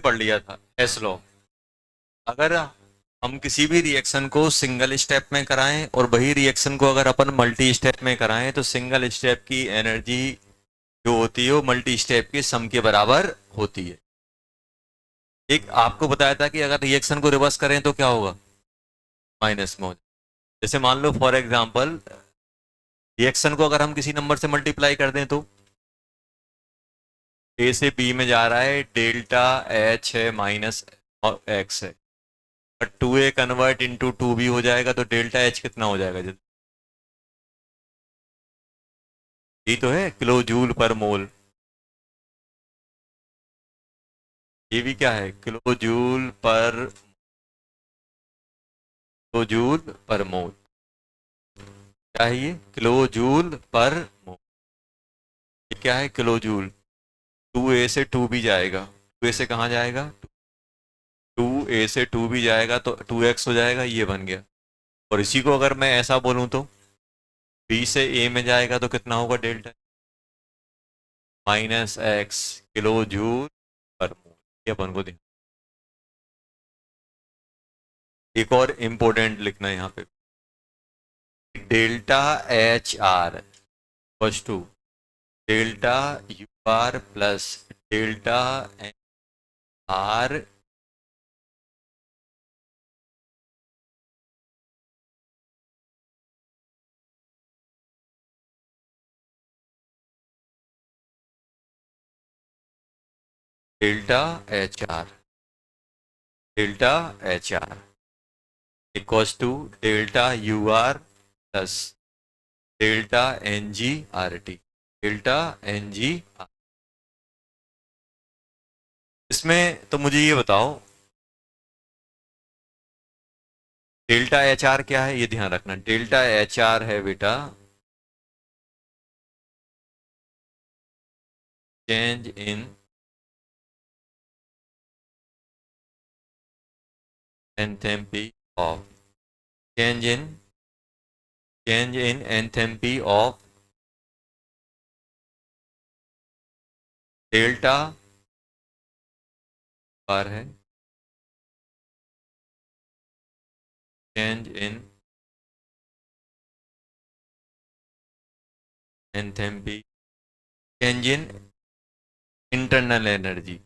पढ़ लिया था एस लॉ। अगर हम किसी भी रिएक्शन को सिंगल स्टेप में कराएं और वही रिएक्शन को अगर अपन मल्टी स्टेप में कराएं तो सिंगल स्टेप की एनर्जी जो होती है वो मल्टी स्टेप के सम के बराबर होती है। एक आपको बताया था कि अगर रिएक्शन को रिवर्स करें तो क्या होगा, माइनस में हो जाए। जैसे मान लो फॉर एग्जांपल रिएक्शन को अगर हम किसी नंबर से मल्टीप्लाई कर दें तो ए से बी में जा रहा है, डेल्टा एच है माइनस एक्स है, और 2a कन्वर्ट इंटू 2b हो जाएगा तो डेल्टा एच कितना हो जाएगा जल्दी। ये तो है किलो जूल पर मोल, ये भी क्या है किलो जूल पर मोल। क्या है ये, किलो जूल पर मोल। ये क्या है, किलो जूल। 2a से 2b जाएगा, 2a से कहाँ जाएगा, 2a से 2b जाएगा तो 2x हो जाएगा, ये बन गया। और इसी को अगर मैं ऐसा बोलूं तो b से a में जाएगा तो कितना होगा delta, minus x kilo joule per mole. ये अपन को ध्यान, एक और इम्पोर्टेंट लिखना है यहाँ पे, delta H R equals to delta U R plus delta N R delta H R, delta H R equals to delta U R plus delta N G R T, delta N G R. इसमें तो मुझे ये बताओ delta H are क्या है, ये ध्यान रखना। डेल्टा एच आर है बेटा change in enthalpy of, change in change in enthalpy of delta बार है, change in enthalpy, change in internal energy।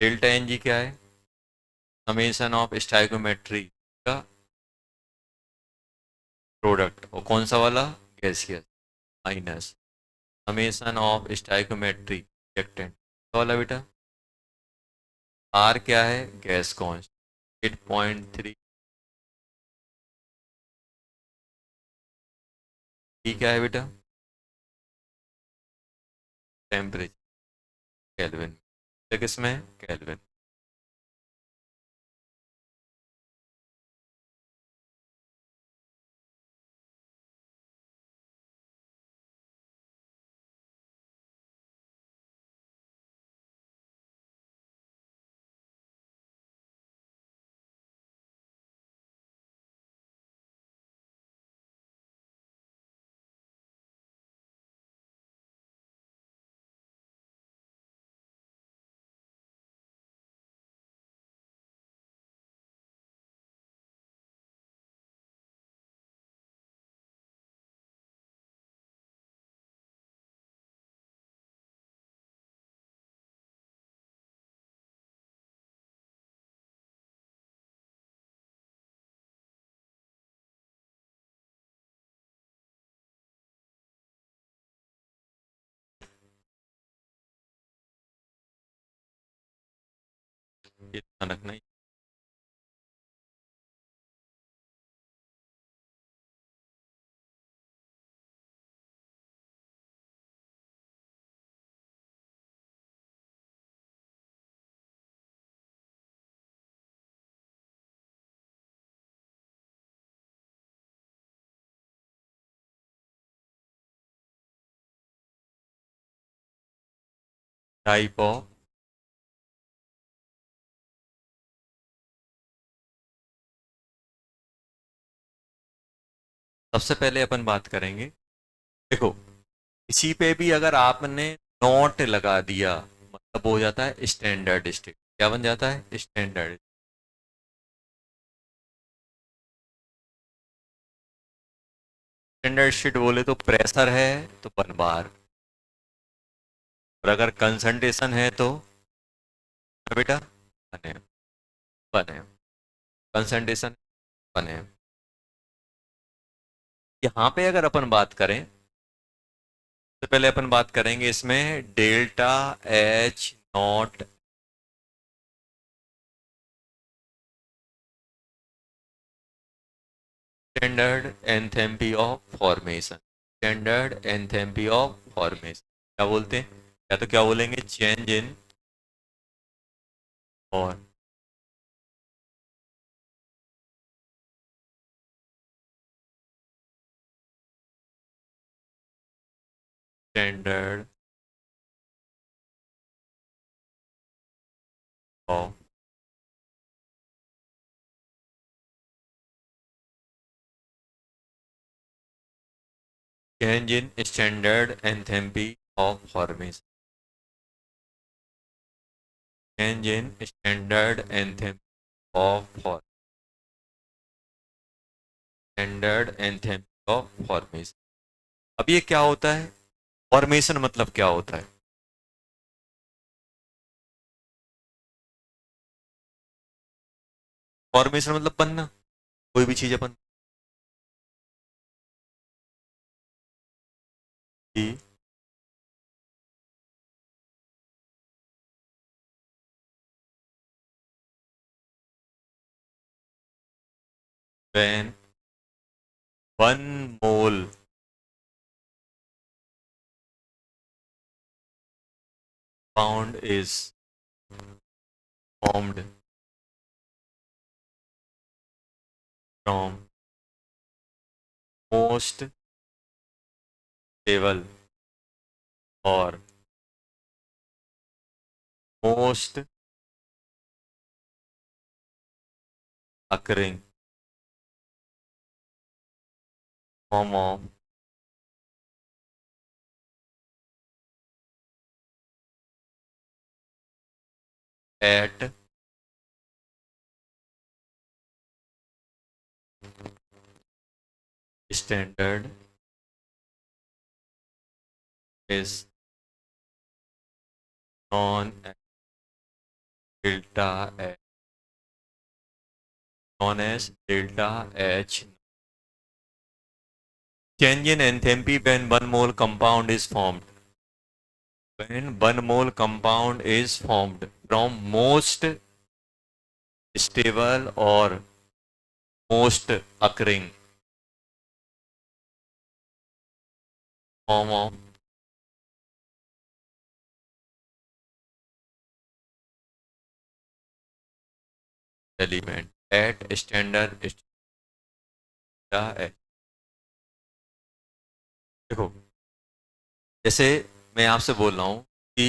Delta N g क्या है, समेशन ऑफ स्टाइकोमेट्री का प्रोडक्ट, और कौन सा वाला, gaseous, minus summation of stoichiometry reactant वाला बेटा। आर क्या है, गैस कांस्टेंट 8.3, ई क्या है बेटा, टेम्परेचर केल्विन, किसमें केल्विन। ये ध्यान रखना। टाइप ऑफ सबसे पहले अपन बात करेंगे, देखो इसी पे भी अगर आपने नोट लगा दिया मतलब हो जाता है स्टैंडर्ड स्टेट। क्या बन जाता है? स्टैंडर्ड। स्टैंडर्ड स्टेट बोले तो प्रेशर है तो बनबार, और अगर कंसंट्रेशन है तो बेटा बने, बने कंसंट्रेशन बने। यहाँ पे अगर अपन बात करें तो पहले अपन बात करेंगे इसमें delta H not, standard enthalpy of formation. Standard enthalpy of formation क्या बोलते हैं? या तो क्या बोलेंगे? चेंज इन और standard of, change in standard enthalpy of formation, change in standard enthalpy of standard enthalpy of formation. अब ये क्या होता है? फॉर्मेशन मतलब क्या होता है? फॉर्मेशन मतलब बनना, कोई भी चीज अपन की when 1 mole pound is formed from most stable or most occurring form of at standard is known as delta H, known as delta H. Change in enthalpy when 1 mole compound is formed. When 1 mole compound is formed from most stable or most occurring form of element at standard है। देखो जैसे मैं आपसे बोल रहा हूँ कि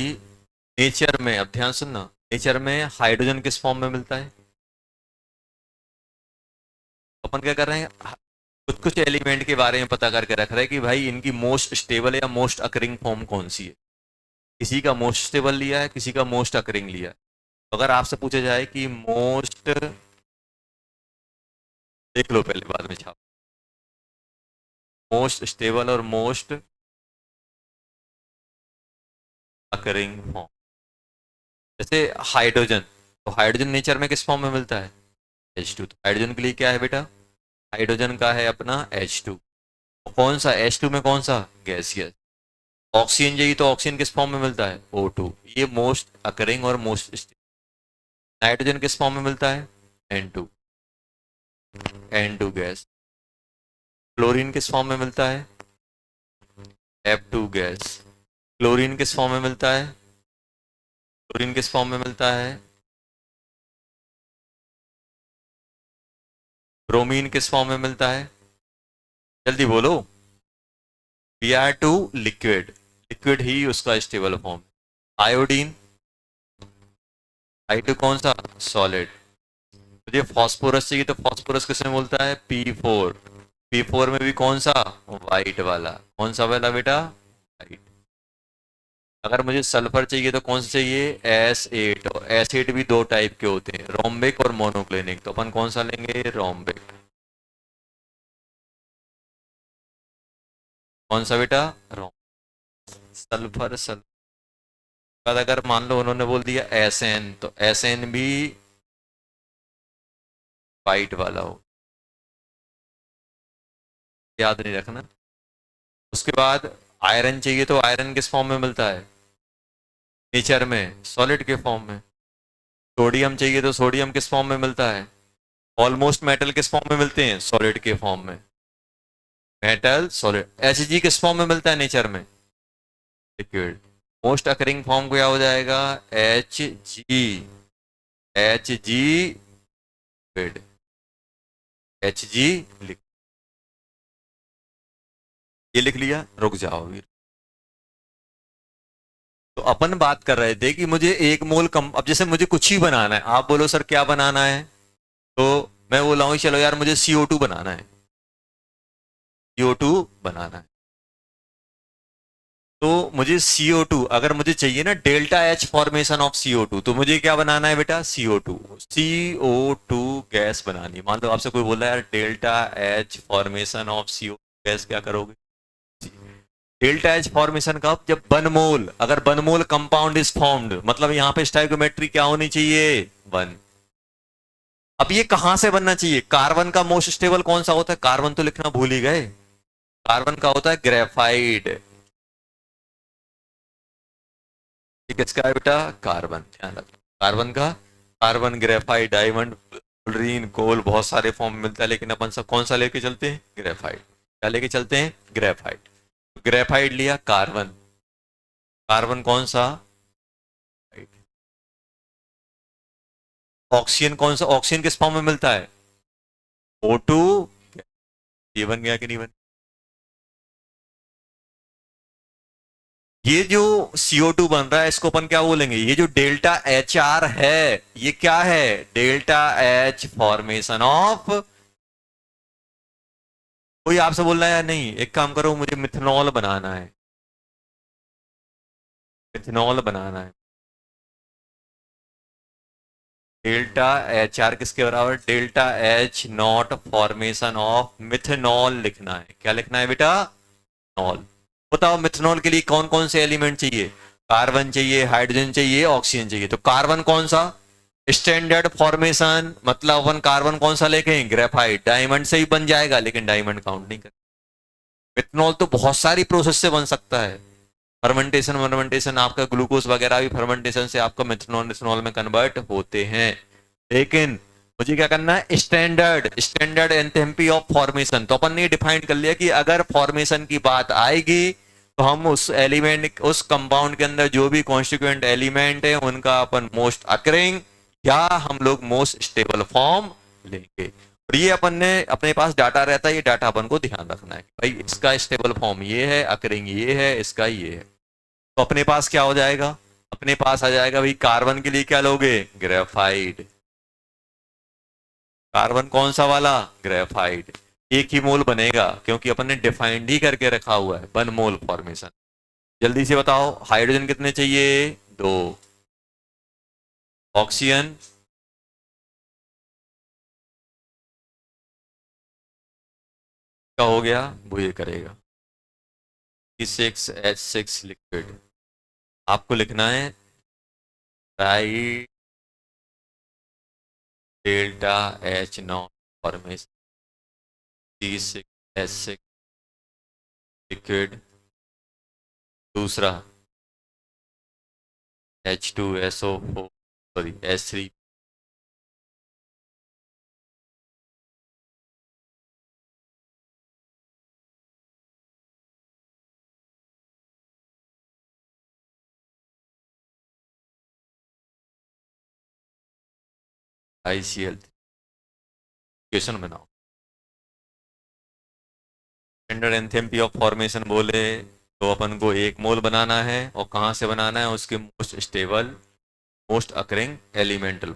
nature में, अब ध्यान सुनना, नेचर में हाइड्रोजन किस फॉर्म में मिलता है? अपन क्या कर रहे हैं? कुछ कुछ एलिमेंट के बारे में पता करके रख रहे हैं कि भाई इनकी मोस्ट स्टेबल या मोस्ट अकरिंग फॉर्म कौन सी है। किसी का मोस्ट स्टेबल लिया है, किसी का मोस्ट अकरिंग लिया है। तो अगर आपसे पूछा जाए कि मोस्ट, देख लो पहले बाद में छाप, मोस्ट स्टेबल और मोस्ट अकरिंग फॉर्म, जैसे हाइड्रोजन, तो हाइड्रोजन नेचर में किस फॉर्म में मिलता है? H2। तो हाइड्रोजन के लिए क्या है बेटा? हाइड्रोजन का है अपना H2। कौन सा H2 में कौन सा? गैसियस। ऑक्सीजन चाहिए तो ऑक्सीजन किस फॉर्म में मिलता है? O2। ये मोस्ट अकरिंग और मोस्ट। नाइट्रोजन किस फॉर्म में मिलता है? N2। N2 gas. क्लोरीन किस फॉर्म में मिलता है? F2 gas. क्लोरीन किस फॉर्म में मिलता है? क्लोरीन किस फॉर्म में मिलता है? ब्रोमीन किस फॉर्म में मिलता है? जल्दी बोलो। Br2 लिक्विड, लिक्विड ही उसका स्टेबल फॉर्म। आयोडीन, I2 कौन सा? सॉलिड। मुझे फॉस्फोरस चाहिए तो फॉस्फोरस किसमें मिलता है? P4। P4 में भी कौन सा, वाइट वाला, कौन सा वाला बेटा, वाइट। अगर मुझे सल्फर चाहिए तो कौन सा चाहिए, S8। और S8 भी दो टाइप के होते हैं, रोम्बिक और मोनोक्लिनिक, तो अपन कौन सा लेंगे, रोम्बिक। कौन सा बेटा, रोम, सल्फर सल्फर। अगर मान लो उन्होंने बोल दिया SN, तो SN भी वाइट वाला हो, याद नहीं रखना। उसके बाद आयरन चाहिए तो आयरन किस फॉर्म में मिलता है, नेचर में सॉलिड के फॉर्म में। सोडियम चाहिए तो सोडियम किस फॉर्म में मिलता है, ऑलमोस्ट मेटल किस फॉर्म में मिलते हैं, सॉलिड के फॉर्म में, मेटल सॉलिड। Hg किस फॉर्म में मिलता है नेचर में, लिक्विड। मोस्ट अकरिंग फॉर्म क्या हो जाएगा, Hg, Hg liquid, Hg liquid. ये लिख लिया, रुक जाओ फिर। तो अपन बात कर रहे थे कि मुझे एक मोल कम, अब जैसे मुझे कुछ ही बनाना है, आप बोलो सर क्या बनाना है, तो मैं बोला हूँ चलो यार मुझे CO2 बनाना है, CO2 बनाना है। तो मुझे CO2 अगर मुझे चाहिए ना, delta H formation of CO2, तो मुझे क्या बनाना है बेटा, CO2 गैस बनानी है। मान लो आपसे कोई बोला यार delta H formation of CO2 gas, क्या करोगे, डेल्टा H फॉर्मेशन का, जब वन मोल, अगर one mole compound is formed, मतलब यहां पे स्टोइकोमेट्री क्या होनी चाहिए, वन। अब ये कहां से बनना चाहिए, कार्बन का मोस्ट स्टेबल कौन सा होता है, कार्बन तो लिखना भूल ही गए, कार्बन का होता है ग्रेफाइड। ये किसका है बेटा, कार्बन, ध्यान रखो कार्बन का। कार्बन, ग्रेफाइट, डायमंड, फ्लोरीन, कोल, बहुत सारे फॉर्म में मिलता है, लेकिन अपन सब कौन सा लेके चलते हैं, ग्रेफाइट। क्या लेके चलते हैं, ग्रेफाइट। ग्रेफाइट लिया, कार्बन, कार्बन कौन सा, ऑक्सीजन कौन सा, ऑक्सीजन किस फॉर्म में मिलता है, O2। ये बन गया कि नहीं बन, ये जो CO2 बन रहा है इसको अपन क्या बोलेंगे, ये जो डेल्टा HR है, ये क्या है, डेल्टा H फॉर्मेशन ऑफ। कोई आपसे बोल रहा है या नहीं, एक काम करो मुझे मिथनॉल बनाना है, मिथनॉल बनाना है, डेल्टा HR किसके बराबर, delta H not formation of methanol लिखना है। क्या लिखना है बेटा, नॉल। बताओ मिथनॉल के लिए कौन कौन से एलिमेंट चाहिए, कार्बन चाहिए, हाइड्रोजन चाहिए, ऑक्सीजन चाहिए। तो कार्बन कौन सा, स्टैंडर्ड फॉर्मेशन, मतलब अपन कार्बन कौन सा लेके, ग्रेफाइट। डायमंड से ही बन जाएगा लेकिन डायमंड काउंट नहीं कर। मिथनॉल तो बहुत सारी प्रोसेस से बन सकता है, फर्मेंटेशन फर्मेंटेशन, आपका ग्लूकोज वगैरह भी फर्मेंटेशन से आपका मिथनॉल मिथनॉल में कन्वर्ट होते हैं। लेकिन मुझे क्या करना है, standard, standard enthalpy of formation. तो अपन ने डिफाइन कर लिया कि अगर फॉर्मेशन की बात आएगी तो हम उस एलिमेंट, उस कंपाउंड के अंदर जो भी कॉन्स्टिट्यूएंट एलिमेंट है उनका अपन मोस्ट अकरिंग या हम लोग मोस्ट स्टेबल फॉर्म लेंगे। और ये अपन ने अपने पास डाटा रहता है, ये डाटा अपन को ध्यान रखना है भाई, इसका स्टेबल फॉर्म ये है, अकरिंग ये है, इसका ये है। तो अपने पास क्या हो जाएगा, अपने पास आ जाएगा भाई, कार्बन के लिए क्या लोगे, ग्रेफाइड। कार्बन कौन सा वाला, ग्रेफाइड। एक ही मोल बनेगा क्योंकि अपन ने डिफाइंड ही करके रखा हुआ है, वन मोल फॉर्मेशन। जल्दी से बताओ हाइड्रोजन कितने चाहिए, दो। ऑक्सीजन, का हो गया, वो ये करेगा, C6H6 लिक्विड। आपको लिखना है right, delta H not formation, C6H6 liquid. दूसरा H2SO4, sorry S3, ICl। Question बनाओ, स्टैंडर्ड एंथैल्पी ऑफ फॉर्मेशन बोले तो अपन को एक मोल बनाना है, और कहां से बनाना है, उसके most stable, most occurring elemental.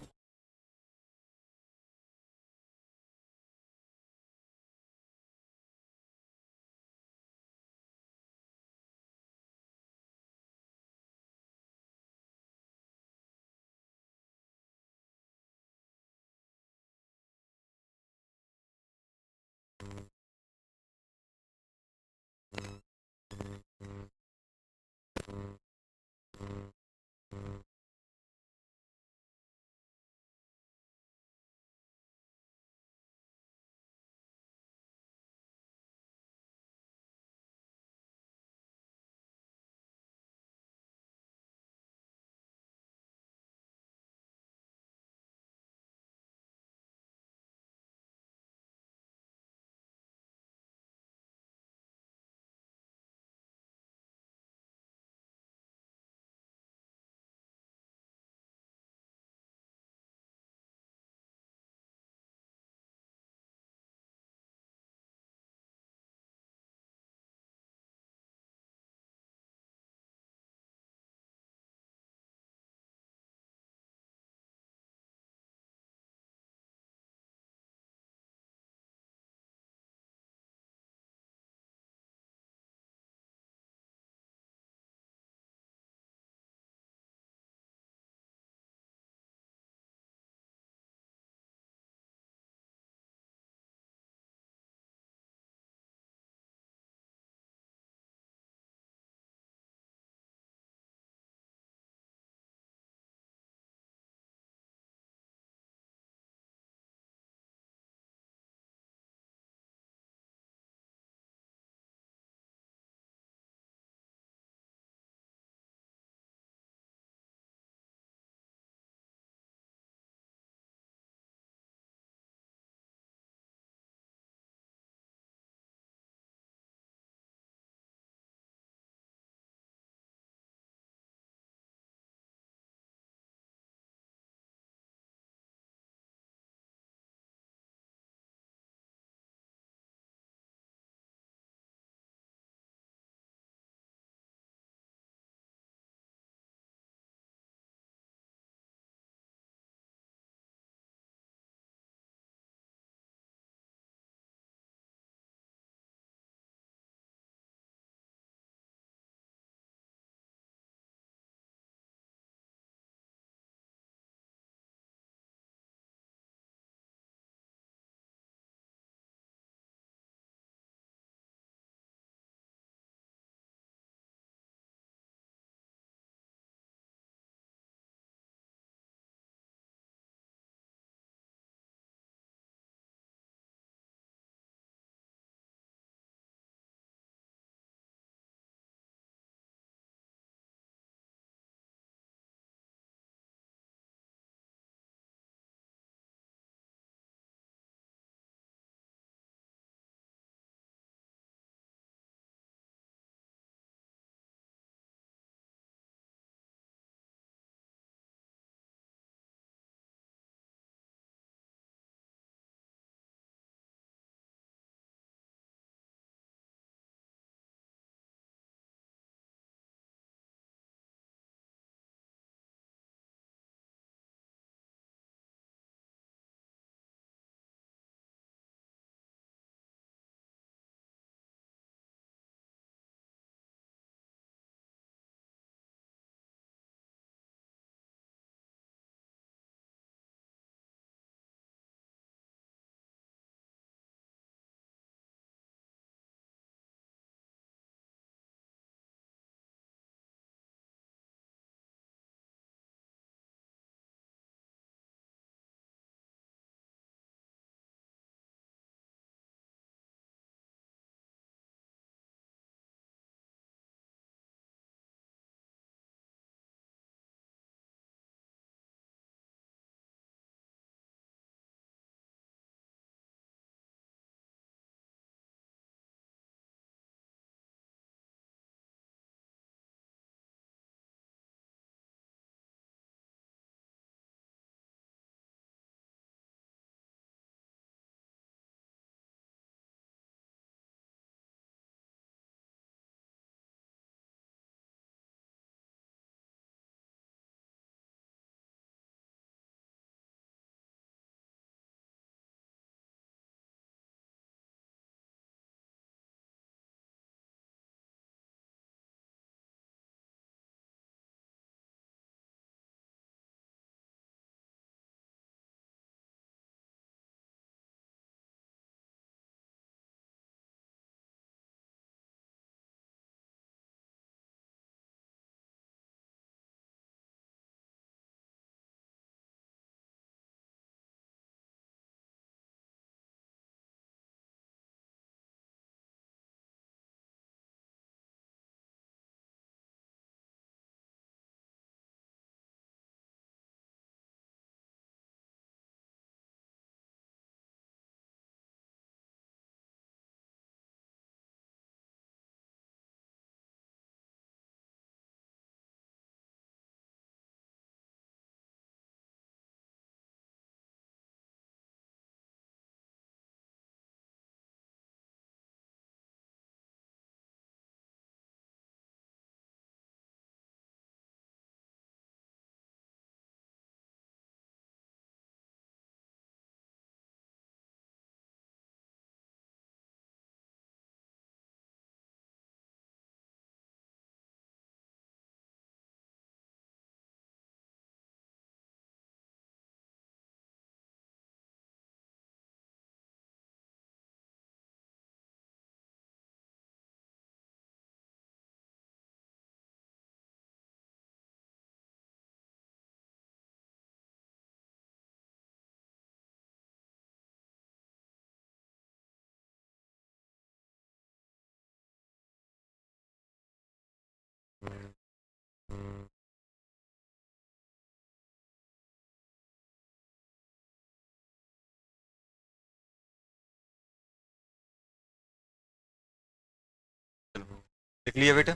लिख लिया बेटा?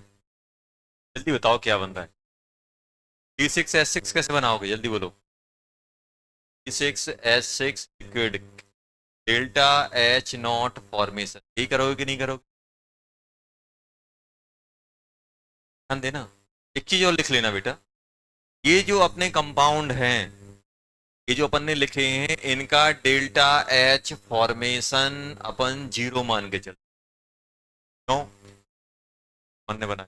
जल्दी बताओ क्या बन रहा है। C6H6 कैसे बनाओगे, जल्दी बोलो। C6H6 liquid, delta H not formation, यही करोगे कि नहीं करोगे? ध्यान देना। एक चीज और लिख लेना बेटा, ये जो अपने कंपाउंड हैं, ये जो अपन ने लिखे हैं, इनका डेल्टा एच फॉर्मेशन अपन जीरो मान के चल, क्यों? मन ने बना,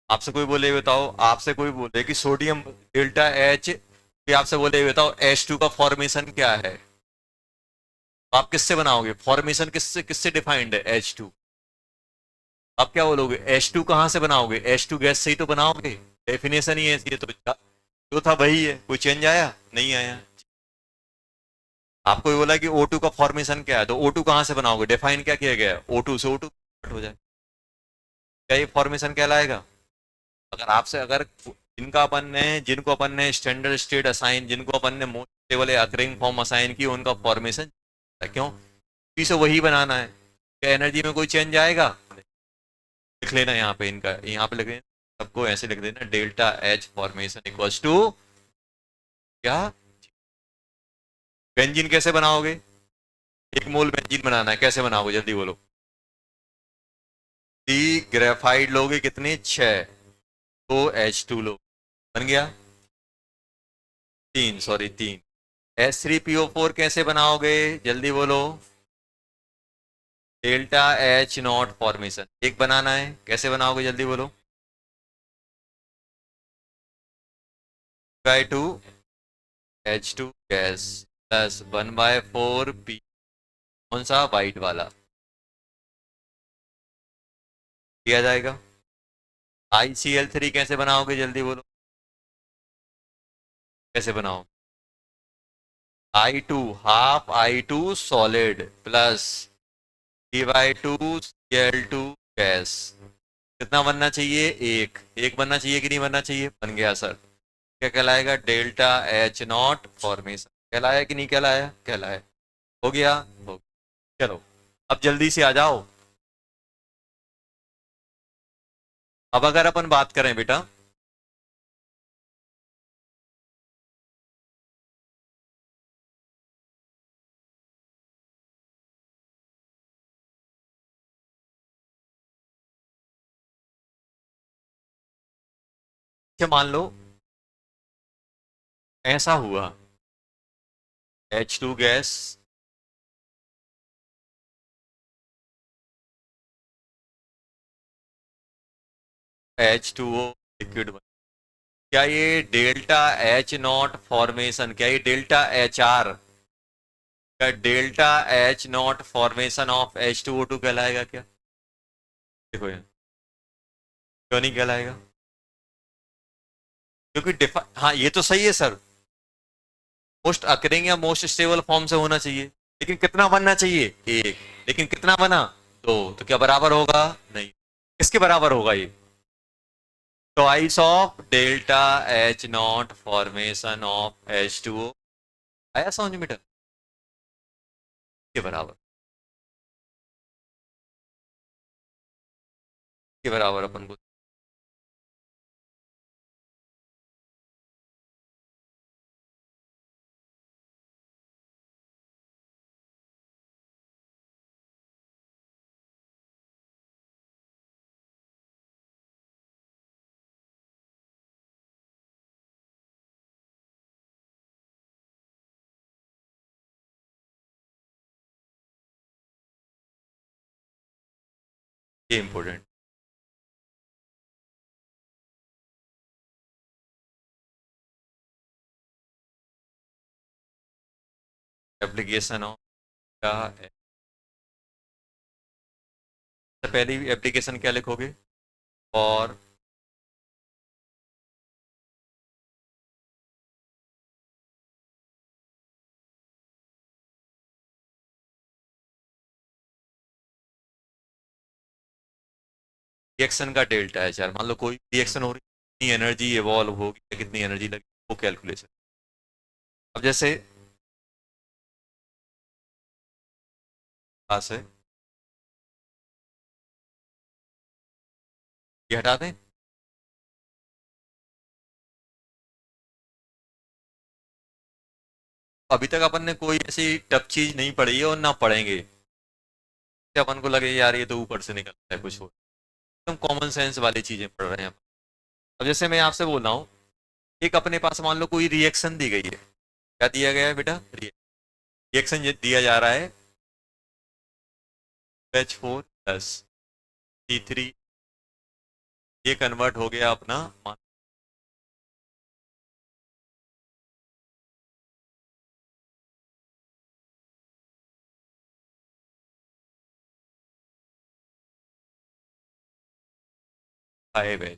आपसे कोई बोले बताओ, आपसे कोई बोले कि सोडियम डेल्टा एच, आपसे बोले बताओ H2 का फॉर्मेशन क्या है, तो आप किससे बनाओगे फॉर्मेशन, किससे किससे डिफाइंड है H2? आप क्या बोलोगे H2 कहां से बनाओगे, H2 गैस से ही तो बनाओगे, डेफिनेशन ही ऐसी है, तो जो था वही है, कोई चेंज आया नहीं आया। आपको बोला कि O2 का फॉर्मेशन क्या है, तो O2 कहां से बनाओगे, डिफाइन क्या किया गया है, O2 से O2 हो जाए, क्या ये फॉर्मेशन कहलाएगा? अगर आपसे, अगर इनका अपन ने, जिनको अपन ने स्टैंडर्ड स्टेट असाइन, जिनको अपन ने मोस्ट स्टेबल या अकरिंग फॉर्म असाइन की, उनका फॉर्मेशन क्यों, पी से वही बनाना है, क्या एनर्जी में कोई चेंज आएगा? लिख लेना यहाँ पे, इनका यहाँ पे लिख लेना, सबको ऐसे लिख देना, delta H formation equals to क्या, बेंजीन कैसे बनाओगे, एक मोल बेंजीन बनाना है, कैसे बनाओगे जल्दी बोलो। डी ग्रेफाइड लोगे कितने, 6, तो H2 लो, बन गया 3, सॉरी 3। H3PO4 कैसे बनाओगे जल्दी बोलो, डेल्टा एच नॉट फॉर्मेशन, एक बनाना है, कैसे बनाओगे जल्दी बोलो, by two H2 gas plus 1/4 P, कौन सा, वाइट वाला, किया जाएगा। ICl3 कैसे बनाओगे जल्दी बोलो, कैसे बनाओ, I2 half I2 solid plus P/2 gas, कितना बनना चाहिए, एक, एक बनना चाहिए कि नहीं बनना चाहिए, बन गया सर, क्या कहलाएगा, डेल्टा एच नॉट फॉर्मेशन, कहलाया कि नहीं कहलाया, कहलाया, हो गया, हो गया। चलो अब जल्दी से आ जाओ। अब अगर अपन बात करें बेटा, क्या मान लो ऐसा हुआ, H2 गैस, H2O लिक्विड, क्या ये डेल्टा एच नॉट फॉर्मेशन, क्या ये डेल्टा एच आर, क्या delta H not formation of H2O2 कहलाएगा क्या? देखो ये, क्यों नहीं कहलाएगा, क्योंकि हाँ ये तो सही है सर, मोस्ट अकरिंग या मोस्ट स्टेबल फॉर्म से होना चाहिए, लेकिन कितना बनना चाहिए, एक, लेकिन कितना बना, दो, तो क्या बराबर होगा, नहीं, किसके बराबर होगा ये, twice of delta H not formation of H2O, आया समझ में बेटा, के बराबर, के बराबर अपन को, ये इंपॉर्टेंट, एप्लीकेशन ऑफ क्या है, तो पहली एप्लीकेशन क्या लिखोगे, और रिएक्शन का डेल्टा है, चार, मान लो कोई रिएक्शन हो रही, कितनी एनर्जी इवॉल्व होगी या कितनी एनर्जी लगी, वो कैलकुलेशन। अब जैसे पास है, ये हटा दें। अभी तक अपन ने कोई ऐसी टफ चीज नहीं पढ़ी है और ना पढ़ेंगे कि अपन को लगे यार ये तो ऊपर से निकलता है कुछ हो। एकदम कॉमन सेंस वाली चीजें पढ़ रहे हैं अपन। अब जैसे मैं आपसे बोल रहा हूँ, एक अपने पास मान लो कोई रिएक्शन दी गई है। क्या दिया गया है बेटा? रिएक्शन दिया जा रहा है H4 + C3। ये कन्वर्ट हो गया अपना 5H।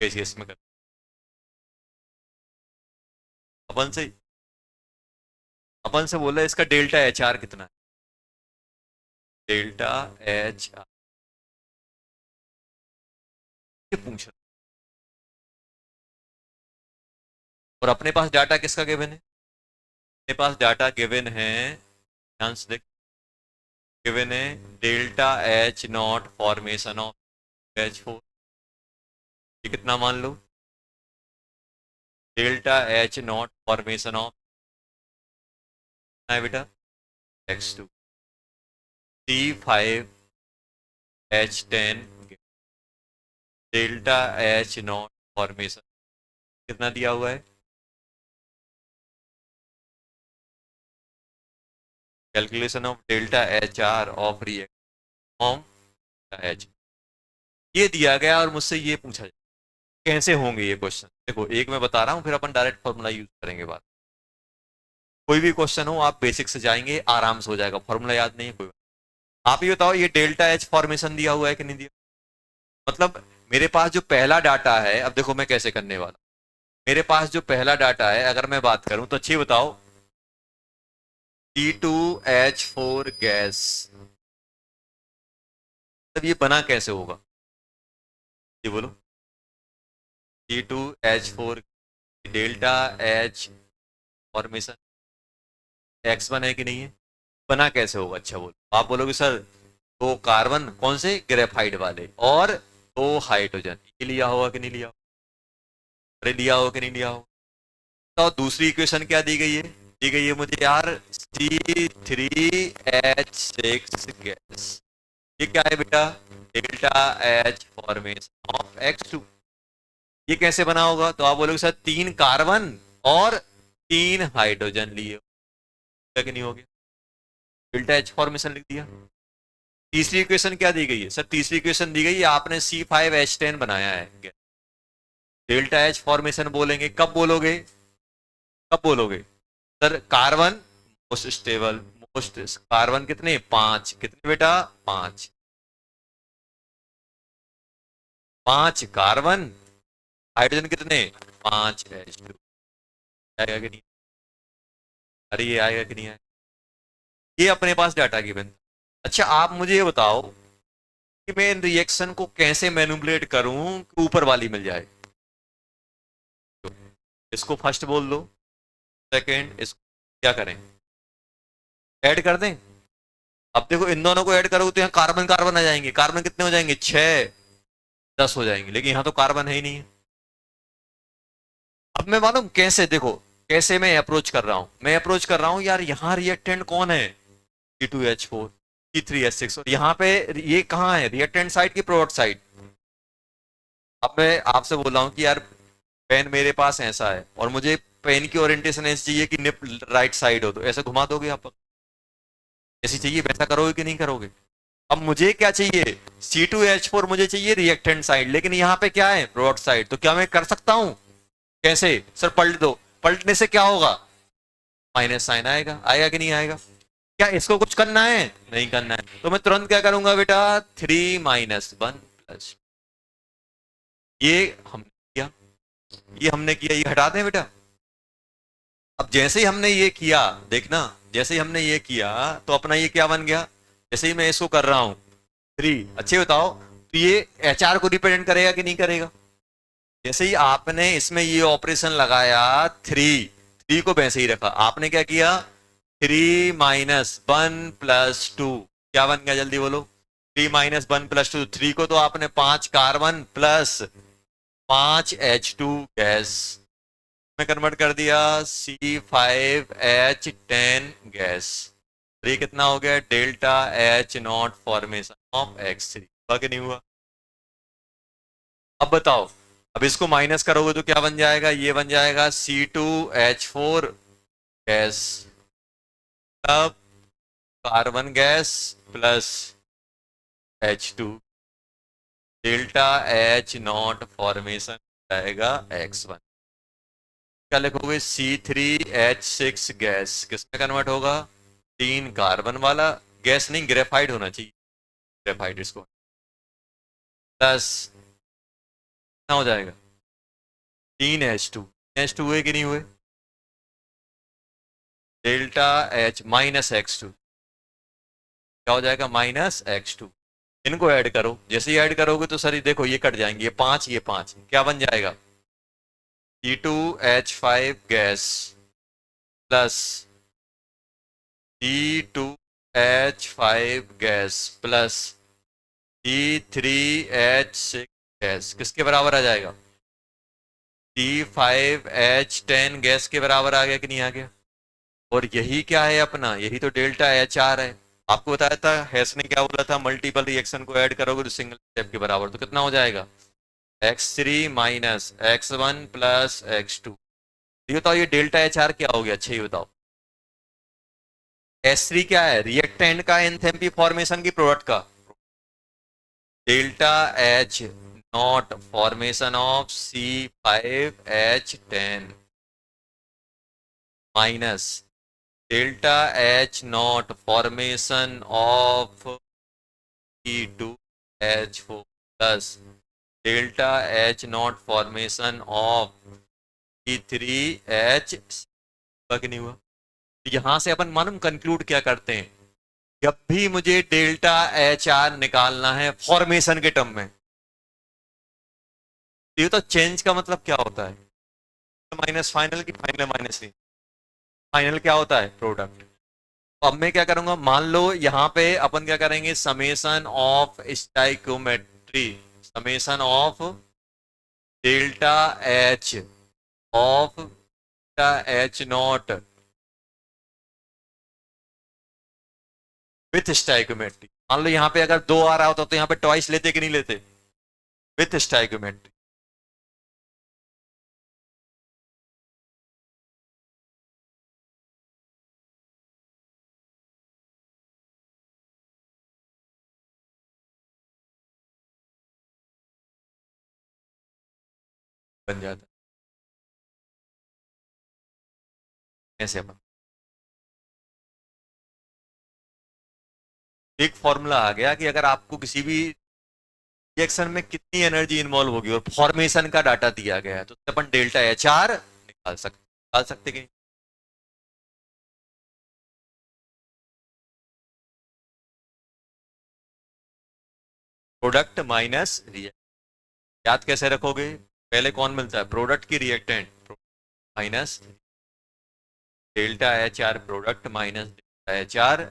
इस केस में कर अपन से अपन से बोला इसका डेल्टा एच आर कितना है। डेल्टा एच आर ये पूछ रहा। और अपने पास डाटा किसका गिवन है? अपने पास डाटा गिवन है, ध्यान से देख, गिवन है delta H not formation of H4। ये कितना मान लो? Delta H not formation of है बेटा X2 C5H10। Delta H not formation कितना दिया हुआ है? Calculation of delta H are of react form H. ये दिया गया और मुझसे ये पूछा जाए कैसे होंगे ये क्वेश्चन। देखो एक मैं बता रहा हूँ, फिर अपन डायरेक्ट फॉर्मूला यूज करेंगे बात। कोई भी क्वेश्चन हो आप बेसिक से जाएंगे आराम से हो जाएगा, फॉर्मूला याद नहीं है कोई। आप ये बताओ ये डेल्टा एच फॉर्मेशन दिया हुआ है कि नहीं दिया? मतलब मेरे पास जो पहला डाटा है, अब देखो मैं कैसे करने वाला। मेरे पास जो पहला डाटा है अगर मैं बात करूं तो अच्छी बताओ, C2H4 गैस, तब ये बना कैसे होगा? ये बोलो। C2H4 delta H formation X1 है कि नहीं है? बना कैसे होगा? अच्छा बोलो। आप बोलोगे सर दो कार्बन कौन से ग्रेफाइट वाले और दो हाइड्रोजन, ये लिया होगा कि नहीं लिया होगा? अरे लिया होगा कि नहीं लिया होगा? तो दूसरी इक्वेशन क्या दी गई है? दी गई है मुझे यार C3H6 गैस। ये क्या है बेटा? Delta H formation of X2। ये कैसे बना होगा? तो आप बोलोगे सर तीन कार्बन और तीन हाइड्रोजन लिए हो कि नहीं हो गया? डेल्टा एच फॉर्मेशन लिख दिया। तीसरी इक्वेशन क्या दी गई है? सर तीसरी इक्वेशन दी गई है आपने C5H10 बनाया है। डेल्टा एच फॉर्मेशन बोलेंगे कब बोलोगे? कब बोलोगे? Sir carbon most stable, most carbon कितने? 5। कितने बेटा? 5। 5 कार्बन, हाइड्रोजन कितने? 5H2। आएगा कि नहीं? अरे ये आएगा कि नहीं आएगा? ये अपने पास डाटा गिवन। अच्छा आप मुझे ये बताओ कि मैं इन रिएक्शन को कैसे मैनिपुलेट करूं कि ऊपर वाली मिल जाए। इसको फर्स्ट बोल दो, सेकंड इसको क्या करें? ऐड कर दें। अब देखो इन दोनों को ऐड करोगे तो यहाँ कार्बन कार्बन आ जाएंगे। कार्बन कितने हो जाएंगे? 6 10 हो जाएंगे, लेकिन यहाँ तो कार्बन है ही नहीं है। अब मैं मालूम कैसे, देखो कैसे मैं अप्रोच कर रहा हूं। मैं अप्रोच कर रहा हूं यार, यहाँ रिएक्टेंट कौन है? C2H4 C3H6। और यहाँ पे ये कहाँ है? रिएक्टेंट साइड की प्रोडक्ट साइड। अब मैं आपसे बोल रहा हूँ कि यार पेन मेरे पास ऐसा है और मुझे पेन की ओरिएंटेशन ऐसी चाहिए कि निप राइट साइड हो, तो ऐसे घुमा दोगे आप? ऐसी चाहिए वैसा करोगे कि नहीं करोगे? अब मुझे क्या चाहिए? C2H4 मुझे चाहिए रिएक्टेंट साइड, लेकिन यहाँ पे क्या है? Product side. तो क्या मैं कर सकता हूँ? कैसे? सर पलट दो। पलटने से क्या होगा? माइनस साइन आएगा। आएगा कि नहीं आएगा? क्या इसको कुछ करना है? नहीं करना है। तो मैं तुरंत क्या करूंगा बेटा? 3 - 1 +। ये हमने किया, ये हमने किया, ये हटा दें बेटा। अब जैसे ही हमने ये किया, देखना जैसे ही हमने ये किया तो अपना ये क्या बन गया? जैसे ही मैं इसको कर रहा हूं 3, अच्छे बताओ तो ये HR को रिप्रेजेंट करेगा कि नहीं करेगा? जैसे ही आपने इसमें ये ऑपरेशन लगाया 3 को वैसे ही रखा। आपने क्या किया? 3 - 1 +2। क्या बन गया जल्दी बोलो? 3 - 1 + 2, 3 को तो आपने 5 कार्बन प्लस 5 H2 गैस में कन्वर्ट कर दिया, C5H10 गैस। तो ये कितना हो गया? Delta H0 formation of X3। हुआ कि नहीं हुआ? अब बताओ, अब इसको माइनस करोगे तो क्या बन जाएगा? ये बन जाएगा C2H4 गैस, अब carbon gas plus H2, delta H0 formation आएगा X1। क्या लिखोगे? C3H6 गैस किसमें कन्वर्ट होगा? 3 कार्बन वाला गैस, नहीं ग्रेफाइट होना चाहिए, ग्रेफाइट इसको, प्लस कितना हो जाएगा? 3H2 हुए कि नहीं हुए? डेल्टा H माइनस X2 क्या हो जाएगा? -X2। इनको ऐड करो, जैसे ही ऐड करोगे तो सर देखो ये कट जाएंगे, ये 5 क्या बन जाएगा? C2H5 gas plus C2H5 gas plus C3H6 gas किसके बराबर आ जाएगा? C5H10 गैस के बराबर आ गया कि नहीं आ गया? और यही क्या है अपना? यही तो डेल्टा HR है। आपको बताया था, हेस ने क्या बोला था? मल्टीपल रिएक्शन को ऐड करोगे तो सिंगल स्टेप के बराबर, तो कितना हो जाएगा? X3 minus X1 plus X2। ये बताओ ये डेल्टा HR क्या हो गया? अच्छा ये बताओ, S3 क्या है? रिएक्टेंट का एंथैल्पी फॉर्मेशन की प्रोडक्ट का, delta H0 formation of C5H10 minus delta H0 formation of C2H4 plus delta H0 formation of C3H। नहीं हुआ? यहां से अपन मालूम कंक्लूड क्या करते हैं? जब भी मुझे डेल्टा HR निकालना है फॉर्मेशन के टर्म में, तो ये तो चेंज का मतलब क्या होता है? माइनस फाइनल की फाइनल माइनस ही फाइनल क्या होता है? प्रोडक्ट। तो अब मैं क्या करूंगा, मान लो यहां पे अपन क्या करेंगे, summation of stoichiometry, summation of delta H of delta H0 with stoichiometry. मान लो यहाँ पे अगर 2 आ रहा होता तो यहाँ पे ट्वाइस लेते कि नहीं लेते? With stoichiometry. बन जाता है ऐसे अपन, एक फॉर्मूला आ गया कि अगर आपको किसी भी रिएक्शन में कितनी एनर्जी इन्वॉल्व होगी और फॉर्मेशन का डाटा दिया गया है, तो उससे अपन डेल्टा HR निकाल सकते कि नहीं? प्रोडक्ट माइनस रिएक्ट, याद कैसे रखोगे? पहले कौन मिलता है? प्रोडक्ट की reactant minus delta HR, product minus delta HR।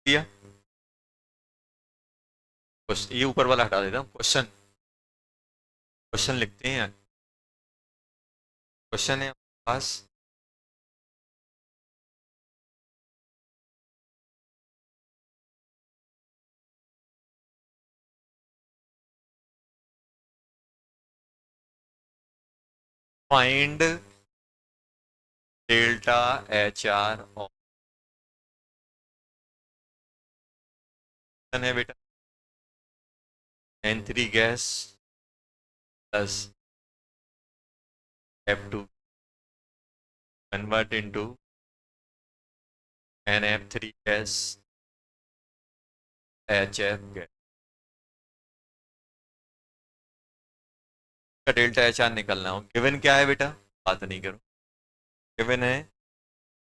दिया, ये ऊपर वाला हटा देता हूँ। क्वेश्चन, क्वेश्चन लिखते हैं। क्वेश्चन है आपके पास, फाइंड डेल्टा HR ऑफ, है बेटा N3 gas plus F2 convert into NF3 gas HF gas का डेल्टा एच आर निकलना हो। गिवन क्या है बेटा, बात नहीं करो। गिवन है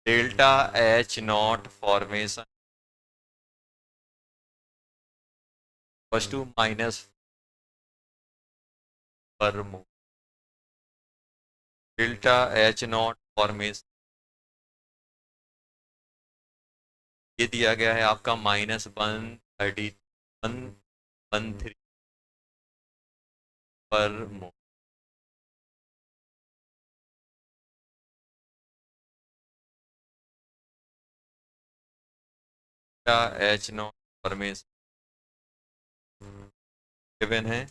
डेल्टा एच नॉट फॉर्मेशन बस two minus per mole. Delta H not formation ये दिया गया है आपका -130 per mole. Delta H not formation given है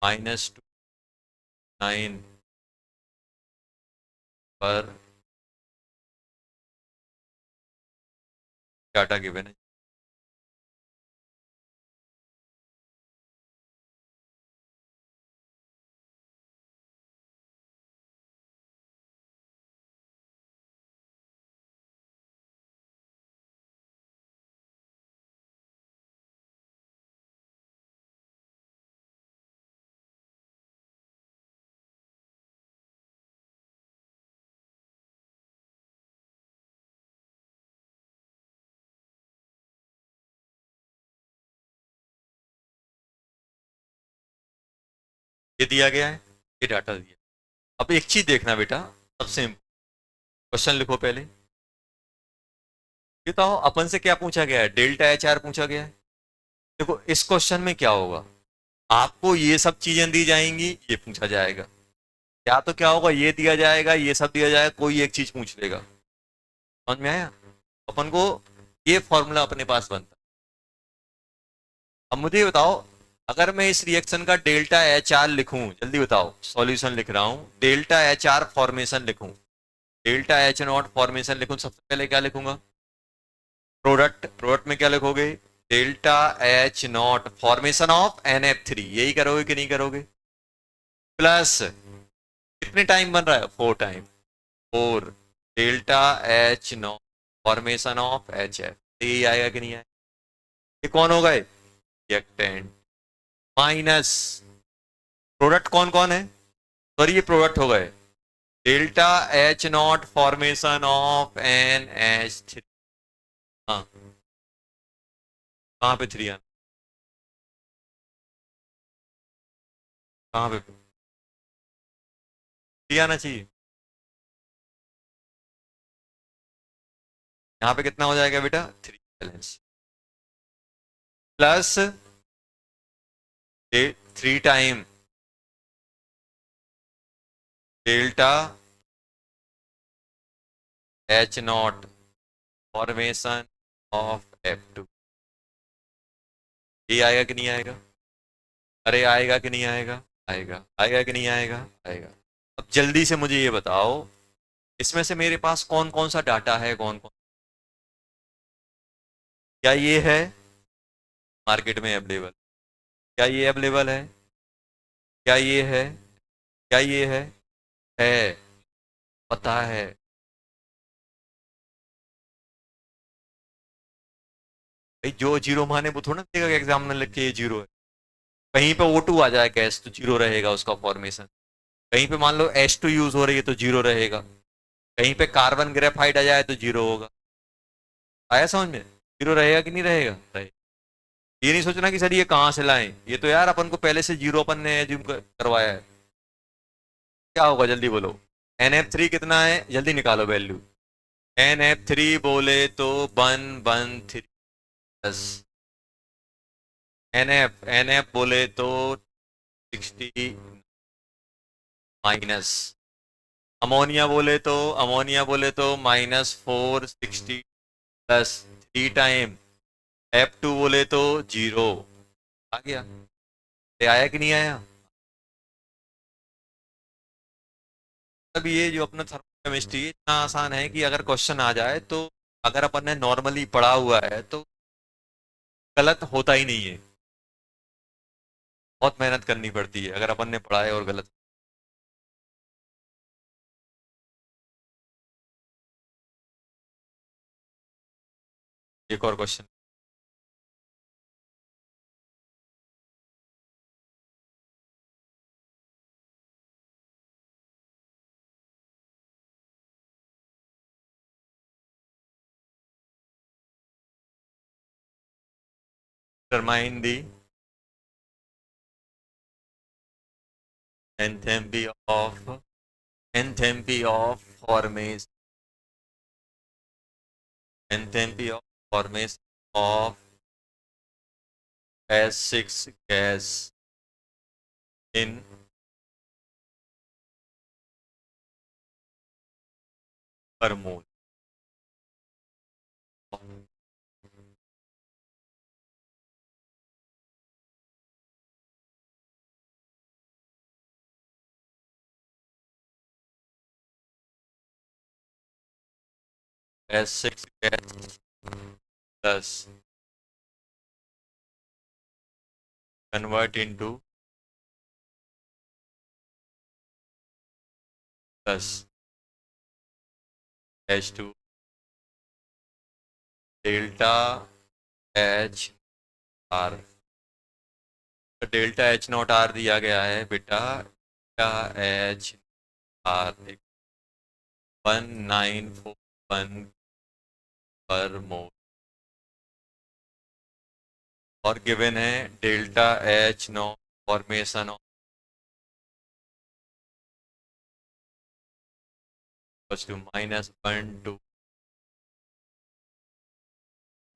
-29 पर डाटा गिवन है। ये दिया गया है, ये डाटा दिया। अब एक चीज देखना बेटा, सबसे क्वेश्चन लिखो पहले। ये तो अपन से क्या पूछा गया है, डेल्टा एच आर पूछा गया है। देखो इस क्वेश्चन में क्या होगा, आपको ये सब चीजें दी जाएंगी, ये पूछा जाएगा। या तो क्या होगा, ये दिया जाएगा, ये सब दिया जाएगा, कोई एक चीज पूछ लेगा। समझ में आया? अपन को ये फॉर्मूला अपने पास बनता। अब मुझे ये बताओ, अगर मैं इस रिएक्शन का डेल्टा एच आर लिखूं, जल्दी बताओ, सॉल्यूशन लिख रहा हूं, डेल्टा एच आर फॉर्मेशन लिखूं, डेल्टा एच नॉट फॉर्मेशन लिखूं, सबसे पहले क्या लिखूंगा, प्रोडक्ट। प्रोडक्ट में क्या लिखोगे, delta H not formation of NF3, यही करोगे कि नहीं करोगे, प्लस कितने टाइम बन रहा है, 4 time, 4 delta H not formation of HF, यही आएगा कि नहीं आएगा। ये कौन हो गए, रिएक्टेंट, माइनस प्रोडक्ट कौन कौन है, सॉरी ये प्रोडक्ट हो गए, delta H not formation of NH3। हाँ, कहाँ पे 3 आना, कहाँ पे 3 आना चाहिए। यहाँ पे कितना हो जाएगा बेटा, 3 balance, plus 3 time delta H not formation of F2। ये आएगा कि नहीं आएगा, अरे आएगा कि नहीं आएगा, आएगा, आएगा कि नहीं आएगा, आएगा। अब जल्दी से मुझे ये बताओ, इसमें से मेरे पास कौन कौन सा डाटा है, कौन कौन, क्या ये है मार्केट में अवेलेबल, क्या ये अवेलेबल है, क्या ये है, क्या ये है पता है। भाई जो जीरो माने वो थोड़ा देगा कि एग्जाम में लिख के ये जीरो है। कहीं पे O2 आ जाए गैस तो जीरो रहेगा उसका फॉर्मेशन, कहीं पे मान लो H2 यूज हो रही है तो जीरो रहेगा, कहीं पे कार्बन ग्रेफाइट आ जाए तो जीरो होगा। आया समझ में, जीरो रहेगा कि नहीं रहेगा, रहेगा। ये नहीं सोचना कि सर ये कहाँ से लाएं, ये तो यार अपन को पहले से जीरो अपन ने एज्यूम करवाया है। क्या होगा जल्दी बोलो, NF3 कितना है, जल्दी निकालो वैल्यू। NF3 बोले तो 113 प्लस NF बोले तो 60 माइनस अमोनिया बोले तो -460 प्लस 3 टाइम F2 बोले तो जीरो। आ गया, ये आया कि नहीं आया। अब ये जो अपना थर्मोकेमिस्ट्री इतना आसान है कि अगर क्वेश्चन आ जाए तो अगर अपन ने नॉर्मली पढ़ा हुआ है तो गलत होता ही नहीं है। बहुत मेहनत करनी पड़ती है अगर अपन ने पढ़ा है और गलत एक और question. determine the enthalpy of formation enthalpy of formation of S6 gas in per mole। S6 gas plus convert into plus H2 delta H are. तो डेल्टा एच नॉट आर दिया गया है बेटा, डेल्टा एच आर 1941 पर मोल, और given है delta H not formation of two -1 2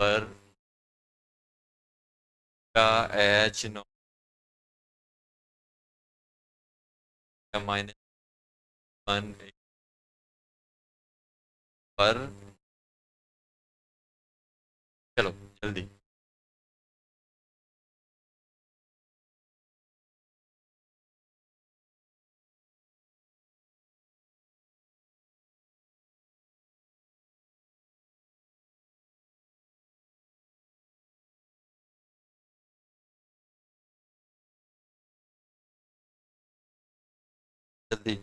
पर H not -1 पर। चलो जल्दी। जल्दी।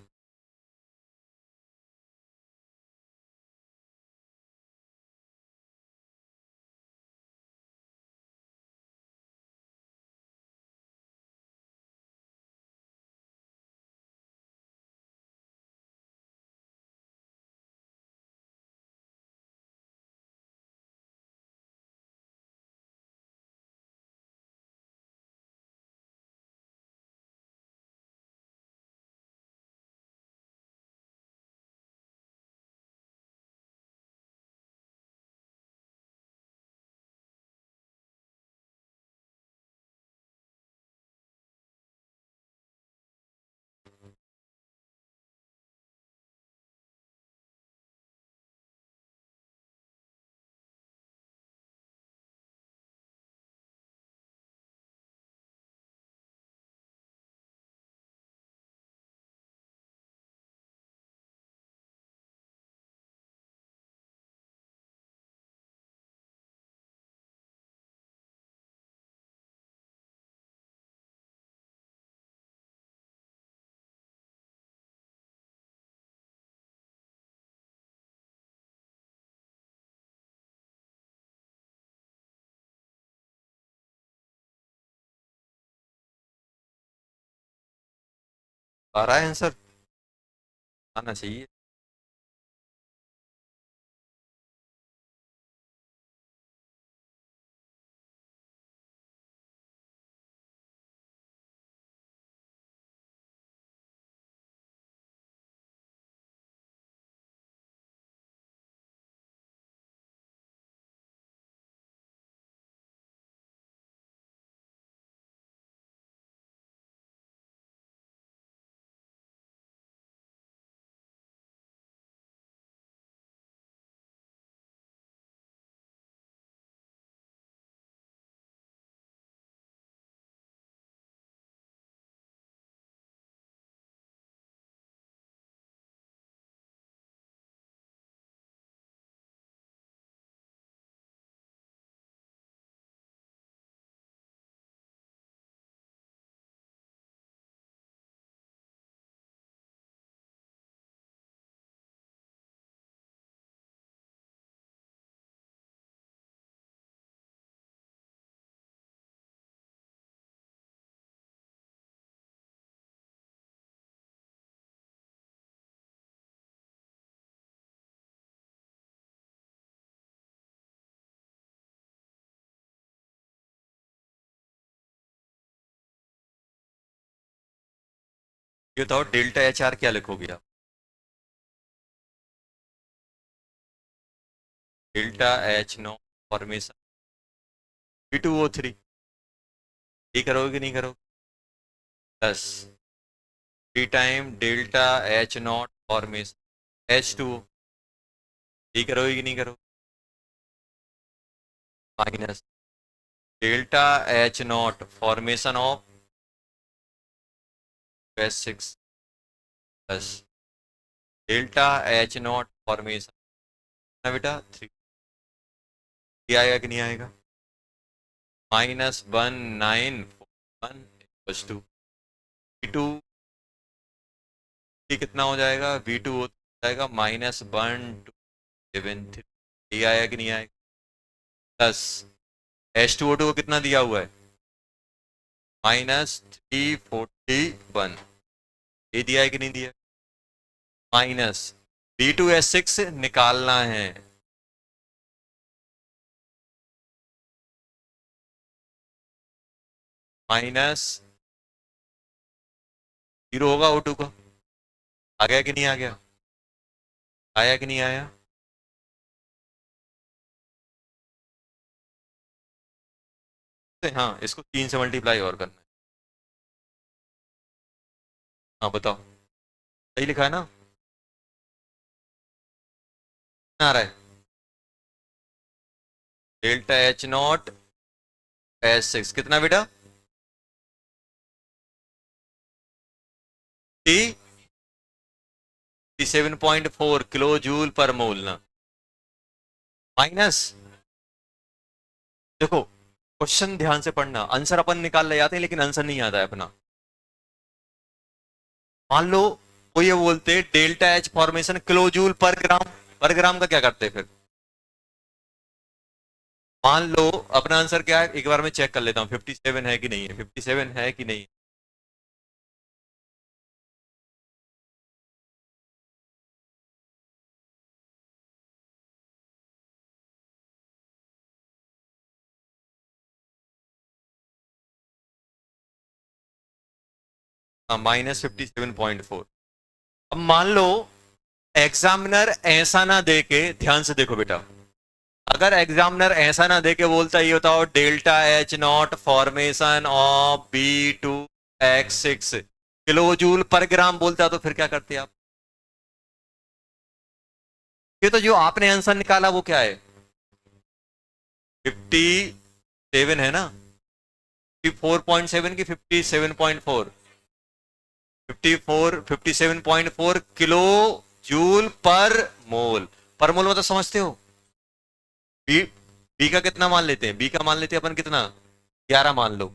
आ रहा है आंसर, आना चाहिए। ये बताओ डेल्टा एच आर क्या लिखोगे आप? Delta H no formation B2O3, ये करोगे कि नहीं करोगे? Plus T time delta H not formation H2O, ये करोगे कि नहीं करोगे? Minus delta H not formation of S6 plus delta H not formation ना बेटा 3, ये आएगा कि नहीं आएगा? -1941 V2, ये कितना हो जाएगा? V2 हो जाएगा -1273, ये आया कि नहीं आएगा? प्लस H2O2 को कितना दिया हुआ है? -341, ये दिया है कि नहीं दिया? माइनस B2S6 निकालना है, माइनस 0 होगा O2 का। आ गया कि नहीं आ गया? आया कि नहीं आया? हाँ, इसको 3 से मल्टीप्लाई और करना है। हाँ बताओ, सही लिखा है ना? आ रहा है डेल्टा एच नॉट S6 कितना बेटा? टी 7.4 किलो जूल पर मोल ना, माइनस, देखो क्वेश्चन ध्यान से पढ़ना, आंसर अपन निकाल ले जाते हैं लेकिन आंसर नहीं आता है अपना। मान लो वो ये बोलते delta H formation kilo joule per gram का क्या करते फिर? मान लो अपना आंसर क्या है, एक बार मैं चेक कर लेता हूँ 57 है कि नहीं है, 57 है कि नहीं? हाँ, -57.4। अब मान लो एग्जामिनर ऐसा ना दे के, ध्यान से देखो बेटा, अगर एग्जामिनर ऐसा ना दे के बोलता ये बताओ delta H not formation of B2X6 kilo joule per gram बोलता तो फिर क्या करते आप? ये तो जो आपने आंसर निकाला वो क्या है? 57 है ना? 54.7 की 57.4? 57.4 किलो जूल पर मोल मतलब समझते हो? बी बी का कितना मान लेते हैं? बी का मान लेते हैं अपन कितना? 11 मान लो,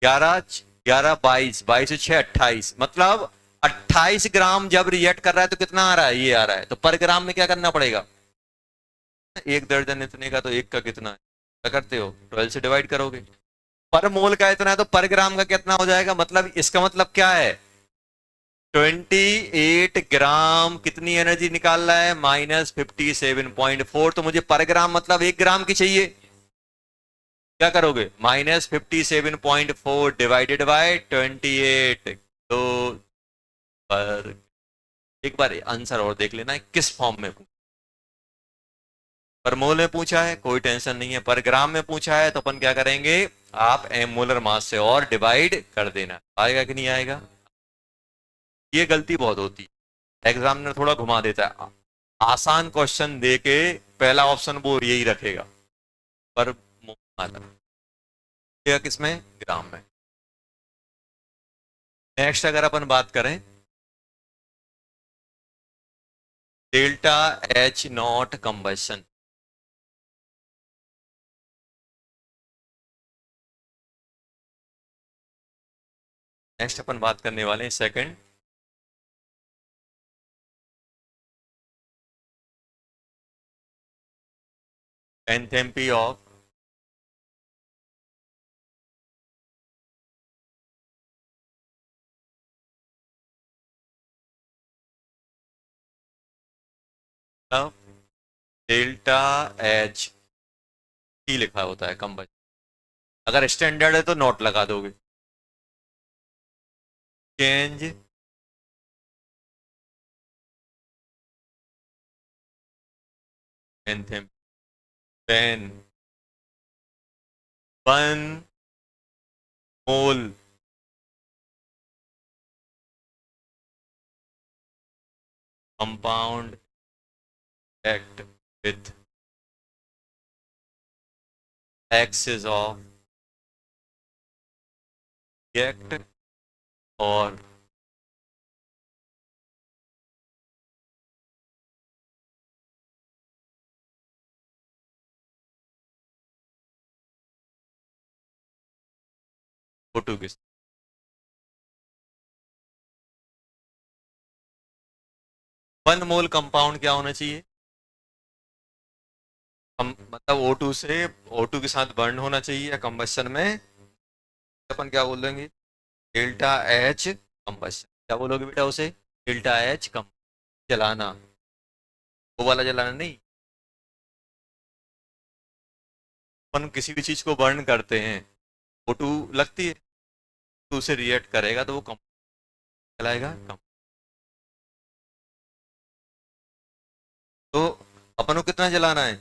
11, 11, 22, 22 6, 28, मतलब 28 ग्राम जब रिएक्ट कर रहा है तो कितना आ रहा है? ये आ रहा है, तो पर ग्राम में क्या करना पड़ेगा? एक दर्जन इतने का तो एक का कितना है? क्या करते हो? 12 से डिवाइड करोगे। पर मोल का इतना है तो पर ग्राम का कितना हो जाएगा? मतलब इसका मतलब क्या है? 28 ग्राम कितनी एनर्जी निकाल रहा है? -57.4, तो मुझे पर ग्राम मतलब 1 ग्राम की चाहिए। क्या करोगे? -57.4 डिवाइडेड बाय 28, तो पर, एक बार आंसर और देख लेना है किस फॉर्म में पूछा। पर मोल में पूछा है कोई टेंशन नहीं है, पर ग्राम में पूछा है तो अपन क्या करेंगे, आप एम मोलर मास से और डिवाइड कर देना। आएगा कि नहीं आएगा? ये गलती बहुत होती है, एग्जामिनर थोड़ा घुमा देता है, आसान क्वेश्चन दे के पहला ऑप्शन वो यही रखेगा, पर किसमें? ग्राम में। नेक्स्ट अगर अपन बात करें delta H naught combustion, next अपन बात करने वाले हैं second enthalpy of delta H ही लिखा होता है कंबशन, अगर स्टैंडर्ड है तो नॉट लगा दोगे। Change anthem pen 1 mole compound act with axis of react और O2 के 1 मोल कंपाउंड क्या होना चाहिए? हम मतलब O2 से O2 के साथ बर्न होना चाहिए या कंबशन में अपन क्या बोल देंगे? Delta H combustion. क्या बोलोगे बेटा उसे? डेल्टा एच कम जलाना, वो वाला जलाना नहीं। अपन किसी भी चीज को बर्न करते हैं, O2 लगती है तो उसे रिएक्ट करेगा तो वो कम जलाएगा कम। तो अपन को कितना जलाना है?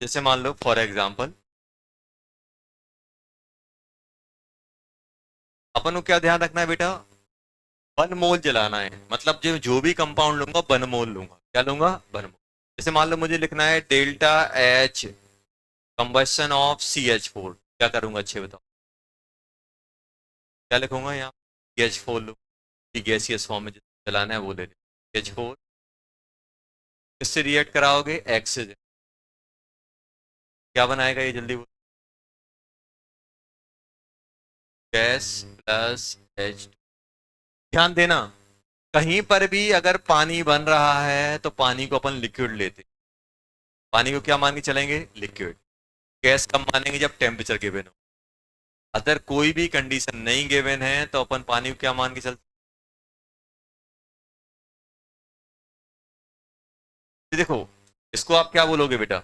जैसे मान लो फॉर एग्जांपल अपन को क्या ध्यान रखना है बेटा? 1 मोल जलाना है, मतलब जो भी कंपाउंड लूंगा 1 मोल लूंगा। क्या लूंगा? 1 मोल। जैसे मान लो मुझे लिखना है delta H combustion of CH4, क्या करूंगा अच्छे बताओ? क्या लिखूंगा यहाँ? CH4 लूँ, गैसियस फॉर्म में जलाना है वो ले लें CH4। किससे रिएक्ट कराओगे? एक्स से। क्या बनाएगा ये जल्दी? Gas plus H. ध्यान देना, कहीं पर भी अगर पानी बन रहा है तो पानी को अपन लिक्विड लेते हैं। पानी को क्या मान के चलेंगे? लिक्विड। गैस कब मानेंगे? जब टेम्परेचर गिवन हो। अगर कोई भी कंडीशन नहीं गिवन है तो अपन पानी को क्या मान के चलते? देखो, इसको आप क्या बोलोगे बेटा?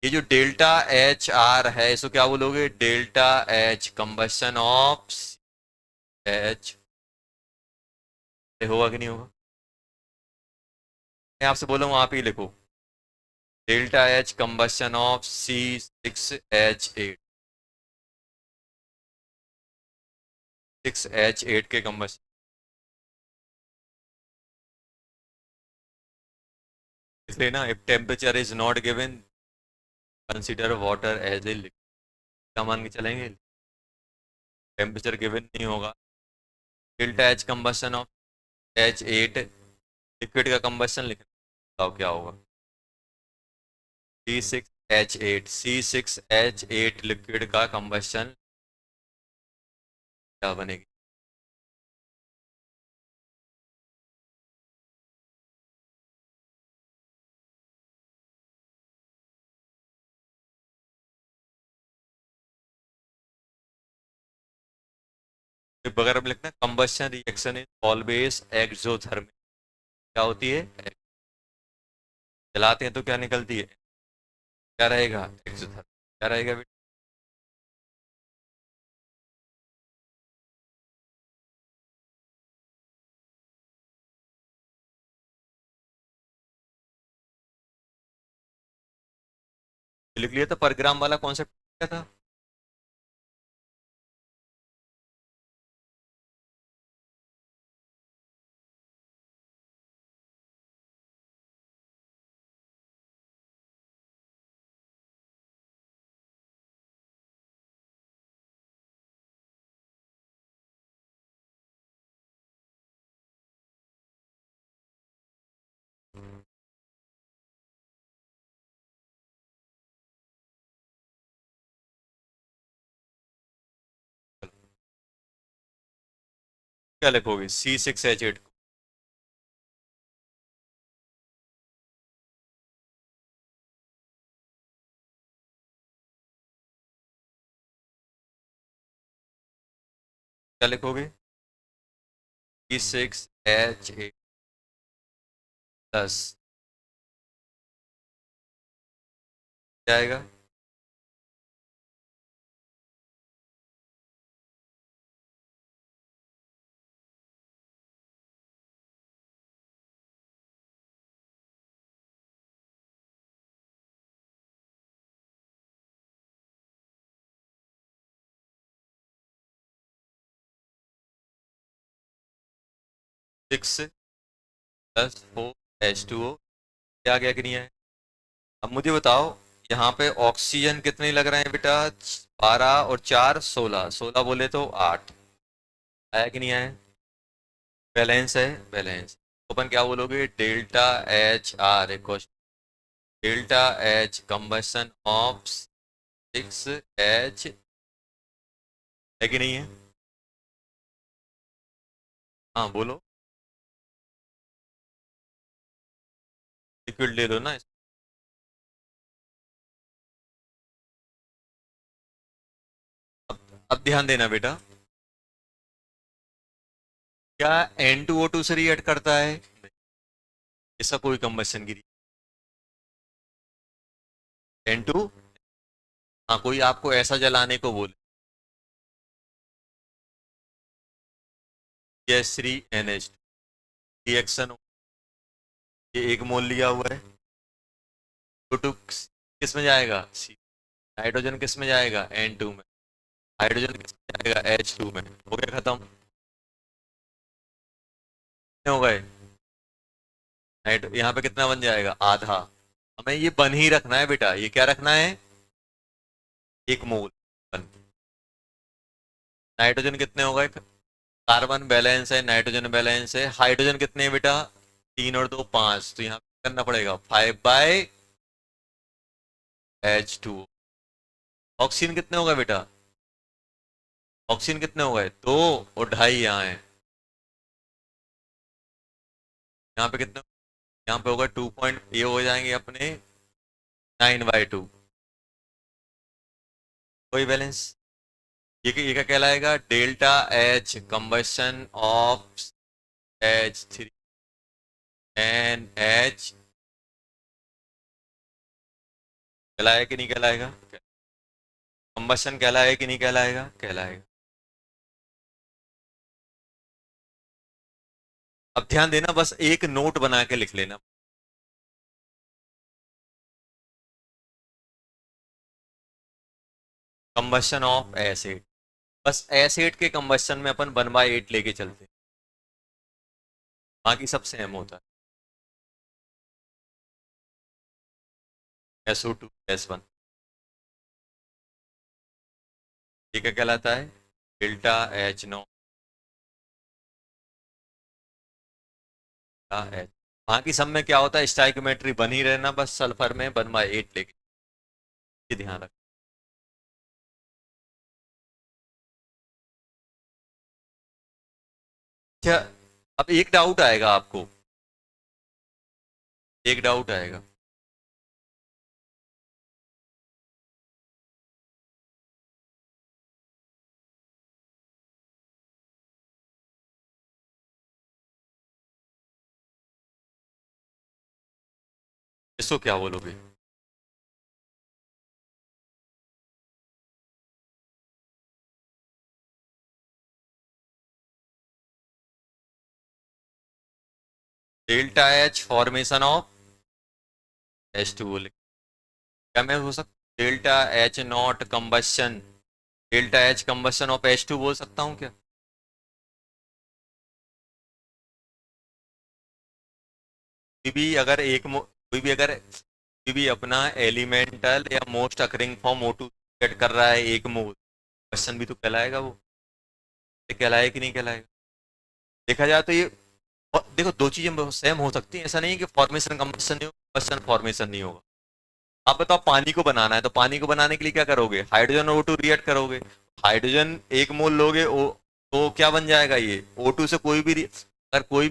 ये जो डेल्टा एच आर है इसको क्या बोलोगे? Delta H combustion of H. होगा कि नहीं होगा? मैं आपसे बोलूँ आप ही लिखो, delta H combustion of C6H8। 6H8 के कंबशन। इसलिए ना, if temperature is not given consider water as a liquid. क्या मान के चलेंगे? टेम्परेचर गिवन नहीं होगा। Delta H combustion of H8, liquid का कंबशन लिखना, बताओ क्या होगा? C6H8 लिक्विड का कंबशन क्या बनेगी? बगैर में लिखना, combustion reaction is always exothermic. क्या होती है? जलाते हैं तो क्या निकलती है? क्या रहेगा? एक्सोथर्मिक। क्या रहेगा बेटा? लिख लिया था, पर ग्राम वाला कॉन्सेप्ट क्या था? क्या लिखोगे C6H8 को? क्या लिखोगे? C6H8 प्लस क्या आएगा? 6+4H2O, क्या गया कि नहीं है? अब मुझे बताओ, यहाँ पे ऑक्सीजन कितने लग रहे हैं बेटा? 12 और 4 16, 16 बोले तो 8, आया कि नहीं आया? बैलेंस है, बैलेंस। अपन क्या बोलोगे? Delta H are equal delta H combustion of 6H, है कि नहीं है? हाँ बोलो, लिक्विड ले लो ना। अब ध्यान देना बेटा, क्या N2O2 से रिएक्ट करता है? नहीं, इसका कोई कंबशन की N2, हाँ कोई आपको ऐसा जलाने को बोले, CH3NH रिएक्शन, ये एक मोल लिया हुआ है, O2 किस में जाएगा? C। हाइड्रोजन किस में जाएगा? N2 में। हाइड्रोजन किस में जाएगा? H2 में। हो गया खत्म। कितने हो गए? यहाँ पे कितना बन जाएगा? आधा। हमें ये बन ही रखना है बेटा, ये क्या रखना है? एक मोल बन। नाइट्रोजन कितने हो गए? कार्बन बैलेंस है, नाइट्रोजन बैलेंस है, हाइड्रोजन कितने हैं बेटा? 3 और 2 5, तो यहाँ करना पड़ेगा 5/H2। ऑक्सीजन कितने हो गए बेटा? ऑक्सीजन कितने हो गए? 2 और 2.5 यहाँ है। यहाँ पे कितने? यहाँ पे होगा 2 पॉइंट, ये हो जाएंगे अपने 9/2। कोई बैलेंस। ये क्या कहलाएगा? Delta H combustion of H3NH, कहलाएगा कि नहीं कहलाएगा? कंबशन कहलाएगा कि नहीं कहलाएगा? कहलाएगा। अब ध्यान देना, बस एक नोट बना के लिख लेना। कंबशन ऑफ एसिड, बस एसिड के कंबशन में अपन 1/8 लेके चलते हैं, बाकी सब सेम होता है। SO2 S1, ये क्या कहलाता है? Delta H0 H। बाकी सब में क्या होता है? स्टाइकोमेट्री बन ही रहना, बस सल्फर में 1/8 लेके, ये ध्यान रख। अच्छा, अब एक डाउट आएगा आपको, एक डाउट आएगा। इसको क्या बोलोगे? Delta H formation of H2 बोले, क्या मैं हो सकता delta H naught combustion, delta H combustion of H2 बोल सकता हूँ क्या? कोई भी अगर कोई भी अगर कोई भी अपना एलिमेंटल या most occurring form O2 gate कर रहा है एक मोल, क्वेश्चन भी तो कहलाएगा वो, ये कहलाए कि नहीं कहलाएगा? देखा जाए तो ये, और देखो दो चीजें सेम हो सकती हैं, ऐसा नहीं है कि फॉर्मेशन कंबशन नहीं होगा, कंबशन फॉर्मेशन नहीं होगा। आप बताओ, पानी को बनाना है तो पानी को बनाने के लिए क्या करोगे? हाइड्रोजन और O2 रिएक्ट करोगे, हाइड्रोजन एक मोल लोगे तो क्या बन जाएगा? ये O2 से अगर कोई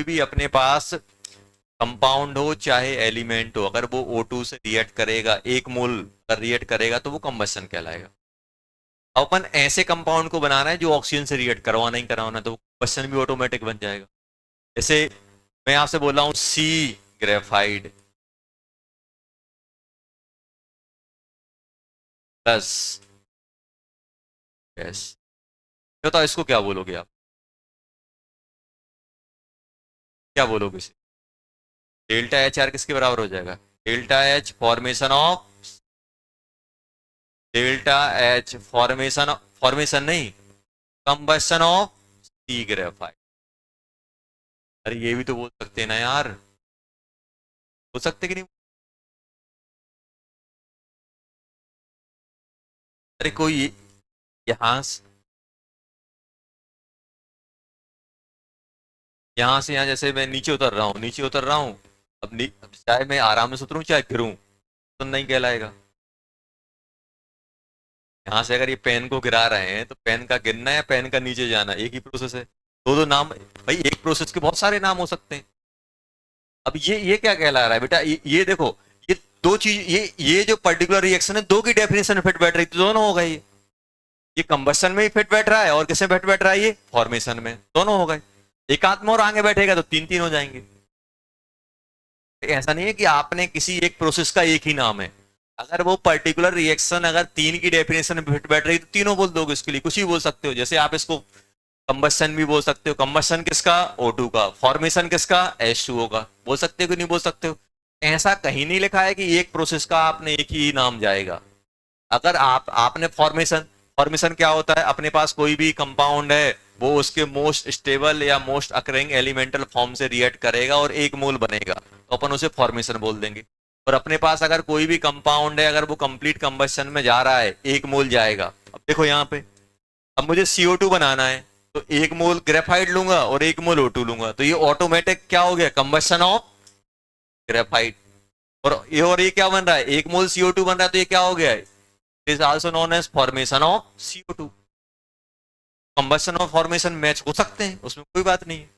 भी अपने पास कंपाउंड हो चाहे एलिमेंट हो, अगर वो O2 से रिएक्ट करेगा, एक मोल पर रिएक्ट करेगा, तो वो कंबशन कहलाएगा। अब अपन ऐसे कंपाउंड को बनाना है जो ऑक्सीजन से रिएक्ट करवाना ही करवाना है, तो क्वेश्चन भी ऑटोमेटिक बन जाएगा। जैसे मैं आपसे बोल रहा हूँ सी ग्रेफाइड प्लस एस, बताओ इसको क्या बोलोगे आप? क्या बोलोगे इसे? डेल्टा एच आर किसके बराबर हो जाएगा? Delta H formation of, delta H formation, formation नहीं, कंबशन ऑफ सी ग्रेफाइट। अरे ये भी तो बोल सकते हैं ना यार, बोल सकते कि नहीं? अरे कोई यहाँ यहाँ से यहाँ, जैसे मैं नीचे उतर रहा हूँ, नीचे उतर रहा हूँ, अब चाहे मैं आराम से उतरूँ चाहे गिरूँ तो नहीं कहलाएगा। यहाँ से अगर ये पेन को गिरा रहे हैं तो पेन का गिरना या पेन का नीचे जाना एक ही प्रोसेस है। दो दो नाम भाई, एक प्रोसेस के बहुत सारे नाम हो सकते हैं। अब ये क्या कहला रहा है बेटा, ये देखो, ये दो चीज, ये जो पर्टिकुलर रिएक्शन है दो की डेफिनेशन फिट बैठ रही तो दोनों होगा ये कंबशन में ही फिट बैठ रहा है और किसमें फिट बैठ रहा है, ये फॉर्मेशन में, दोनों हो गए। एक आध में और आगे बैठेगा तो तीन तीन हो जाएंगे। ऐसा नहीं है कि आपने किसी एक प्रोसेस का एक ही नाम है, अगर वो पर्टिकुलर रिएक्शन अगर तीन की डेफिनेशन में फिट बैठ रही तो तीनों बोल दोगे, उसके लिए कुछ भी बोल सकते हो। जैसे आप इसको कंबशन भी बोल सकते हो, कंबशन किसका, O2 का, फॉर्मेशन किसका, H2O का, बोल सकते हो कि नहीं बोल सकते हो? ऐसा कहीं नहीं लिखा है कि एक प्रोसेस का आपने एक ही नाम जाएगा। अगर आपने फॉर्मेशन, फॉर्मेशन क्या होता है, अपने पास कोई भी कंपाउंड है वो उसके मोस्ट स्टेबल या मोस्ट अकरिंग एलिमेंटल फॉर्म से रिएक्ट करेगा और एक मोल बनेगा, तो अपन उसे फॉर्मेशन बोल देंगे। और अपने पास अगर कोई भी कंपाउंड है, अगर वो कंप्लीट कंबशन में जा रहा है, एक मोल जाएगा। अब देखो यहाँ पे, अब मुझे CO2 बनाना है तो एक मोल ग्रेफाइट लूंगा और एक मोल O2 लूंगा, तो ये ऑटोमेटिक क्या हो गया, कंबशन ऑफ ग्रेफाइट। और ये क्या बन रहा है, एक मोल CO2 बन रहा है, तो ये क्या हो गया है, is also known as formation of CO2। Combustion और फॉर्मेशन मैच हो सकते हैं, उसमें कोई बात नहीं है।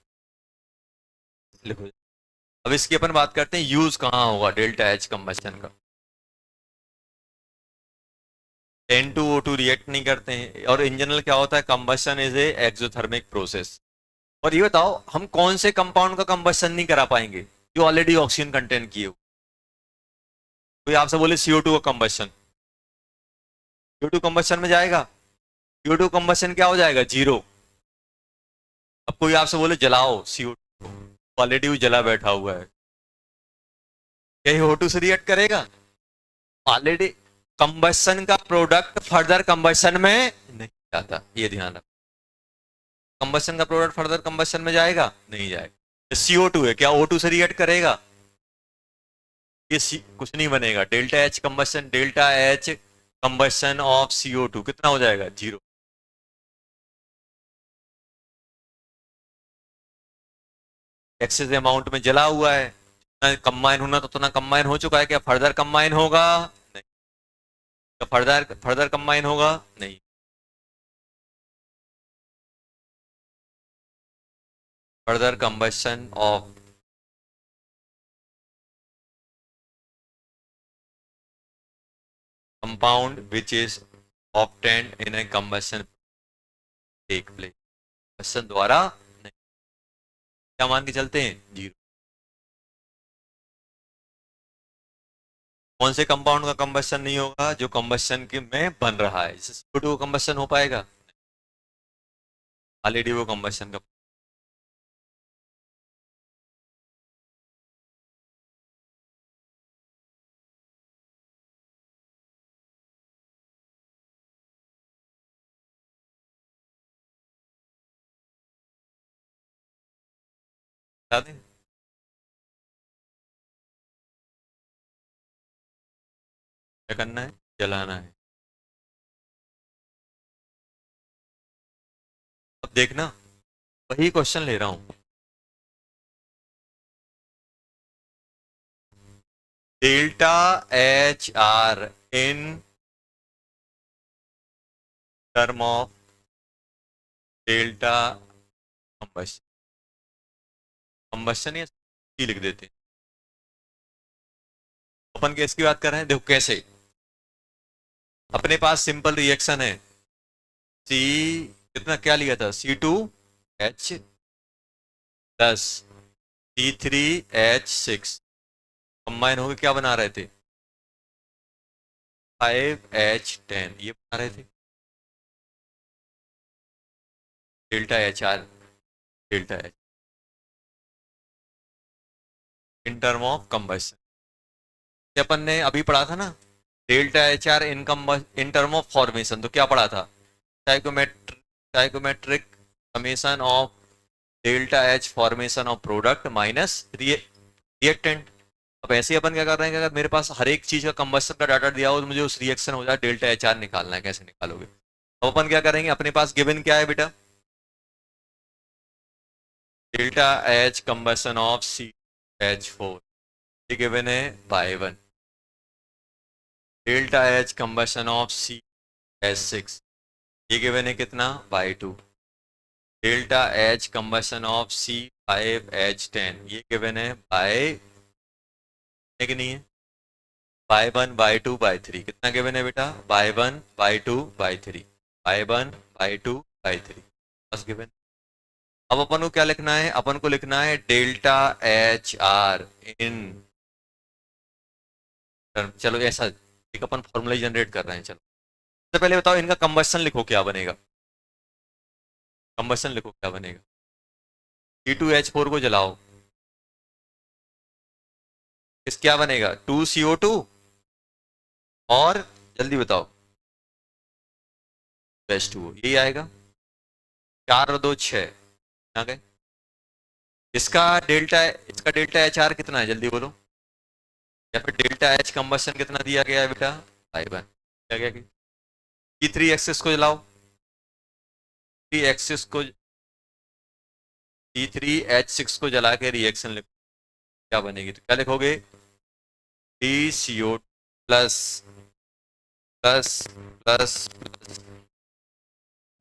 लिखो, अब इसकी अपन बात करते हैं यूज कहाँ होगा डेल्टा H कंबशन का। N2O2 रिएक्ट नहीं करते हैं, और इन जनरल क्या होता है, combustion is a exothermic process. और ये बताओ हम कौन से कंपाउंड का कंबशन नहीं करा पाएंगे जो ऑलरेडी ऑक्सीजन कंटेंट किए हो? कोई आपसे बोले CO2 का कंबशन, CO2 कंबशन में जाएगा, CO2 कंबशन क्या हो जाएगा, जीरो। अब कोई आपसे बोले जलाओ CO2, ऑलरेडी वो जला बैठा हुआ है, क्या ये O2 से रिएक्ट करेगा? ऑलरेडी कंबशन का प्रोडक्ट फर्दर कंबशन में नहीं जाता, ये ध्यान रखो। कंबशन का प्रोडक्ट फर्दर कंबशन में जाएगा, नहीं जाएगा। CO2 है, क्या O2 से रिएक्ट करेगा? कुछ नहीं बनेगा। Delta H combustion, delta H combustion of CO2 कितना हो जाएगा, जीरो। एक्सेस अमाउंट में जला हुआ है, कंबाइन होना तो उतना कंबाइन हो चुका है, क्या फर्दर कंबाइन होगा, नहीं। क्या फर्दर फर्दर कंबाइन होगा, नहीं। Further combustion of compound which is obtained in a combustion take place, combustion द्वारा नहीं। क्या मान के चलते हैं, जीरो। कौन से कंपाउंड का कंबशन नहीं होगा, जो कंबशन के में बन रहा है, जैसे CO2 कंबशन हो पाएगा, ऑलरेडी वो कंबशन का। बता दें, क्या करना है, जलाना है। अब देखना, वही क्वेश्चन ले रहा हूं, delta HR in term of delta combustion, combustion या लिख देते हैं। अपन केस की बात कर रहे हैं, देखो कैसे, अपने पास सिंपल रिएक्शन है, सी कितना क्या लिया था, C2H 10 C3H6, कंबाइन होकर क्या बना रहे थे, 5H10, ये बना रहे थे delta HR, delta H in term of combustion. अपन ने अभी पढ़ा था ना, delta HR in term of formation, तो क्या पढ़ा था, stoichiometric summation of delta H formation of product minus reactant. अब ऐसे ही अपन क्या कर रहे हैं कि अगर मेरे पास हर एक चीज का कंबस्शन का डाटा दिया हो तो मुझे उस रिएक्शन हो जाए डेल्टा एच आर निकालना है, कैसे निकालोगे? अब अपन क्या करेंगे, अपने पास गिवन क्या है बेटा, delta H combustion of C H four, ये गिवन है by one. Delta H combustion of C H six, ये गिवन है कितना, by two. Delta H combustion of C five H ten, ये गिवन है बाय, है कि नहीं है, by one by two by three. कितना गिवन है बेटा, by one by two by three, by one by two by three, बस गिवन। अब अपन को क्या लिखना है, अपन को लिखना है डेल्टा एच आर इन, चलो ऐसा एक अपन फॉर्मूला जनरेट कर रहे हैं। चलो सबसे पहले बताओ इनका कंबस्शन लिखो क्या बनेगा, कंबस्शन लिखो क्या बनेगा। C2H4 को जलाओ, इस क्या बनेगा, 2CO2 और जल्दी बताओ H2O, यही आएगा। 4 और 2 6 आ गए। इसका डेल्टा एच आर कितना है, जल्दी बोलो, या फिर डेल्टा एच कंबस्शन कितना दिया गया है बेटा, 5 क्या गया कि थ्री एक्सिस को जलाओ, थ्री एक्सिस को, C3H6 को जला के रिएक्शन लिखो क्या बनेगी, तो क्या लिखोगे, TCO plus plus plus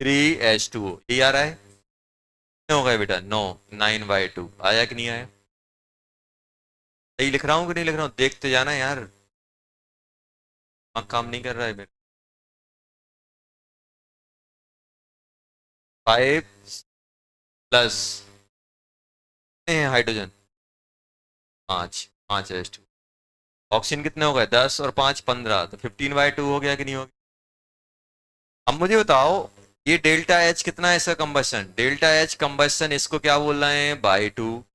3H2O, ये आ रहा है, कितने हो गए बेटा, 9, 9/2 आया कि नहीं आया, सही लिख रहा हूँ कि नहीं लिख रहा हूँ, देखते जाना यार, काम नहीं कर रहा है मेरा। 5 प्लस हाइड्रोजन 5, 5H2, ऑक्सीजन कितने हो गए 10 और 5 15, तो 15/2 हो गया कि नहीं हो गया। अब मुझे बताओ ये डेल्टा एच कितना है इसका कंबस्शन, डेल्टा एच कंबस्शन इसको क्या बोल रहे हैं, by two,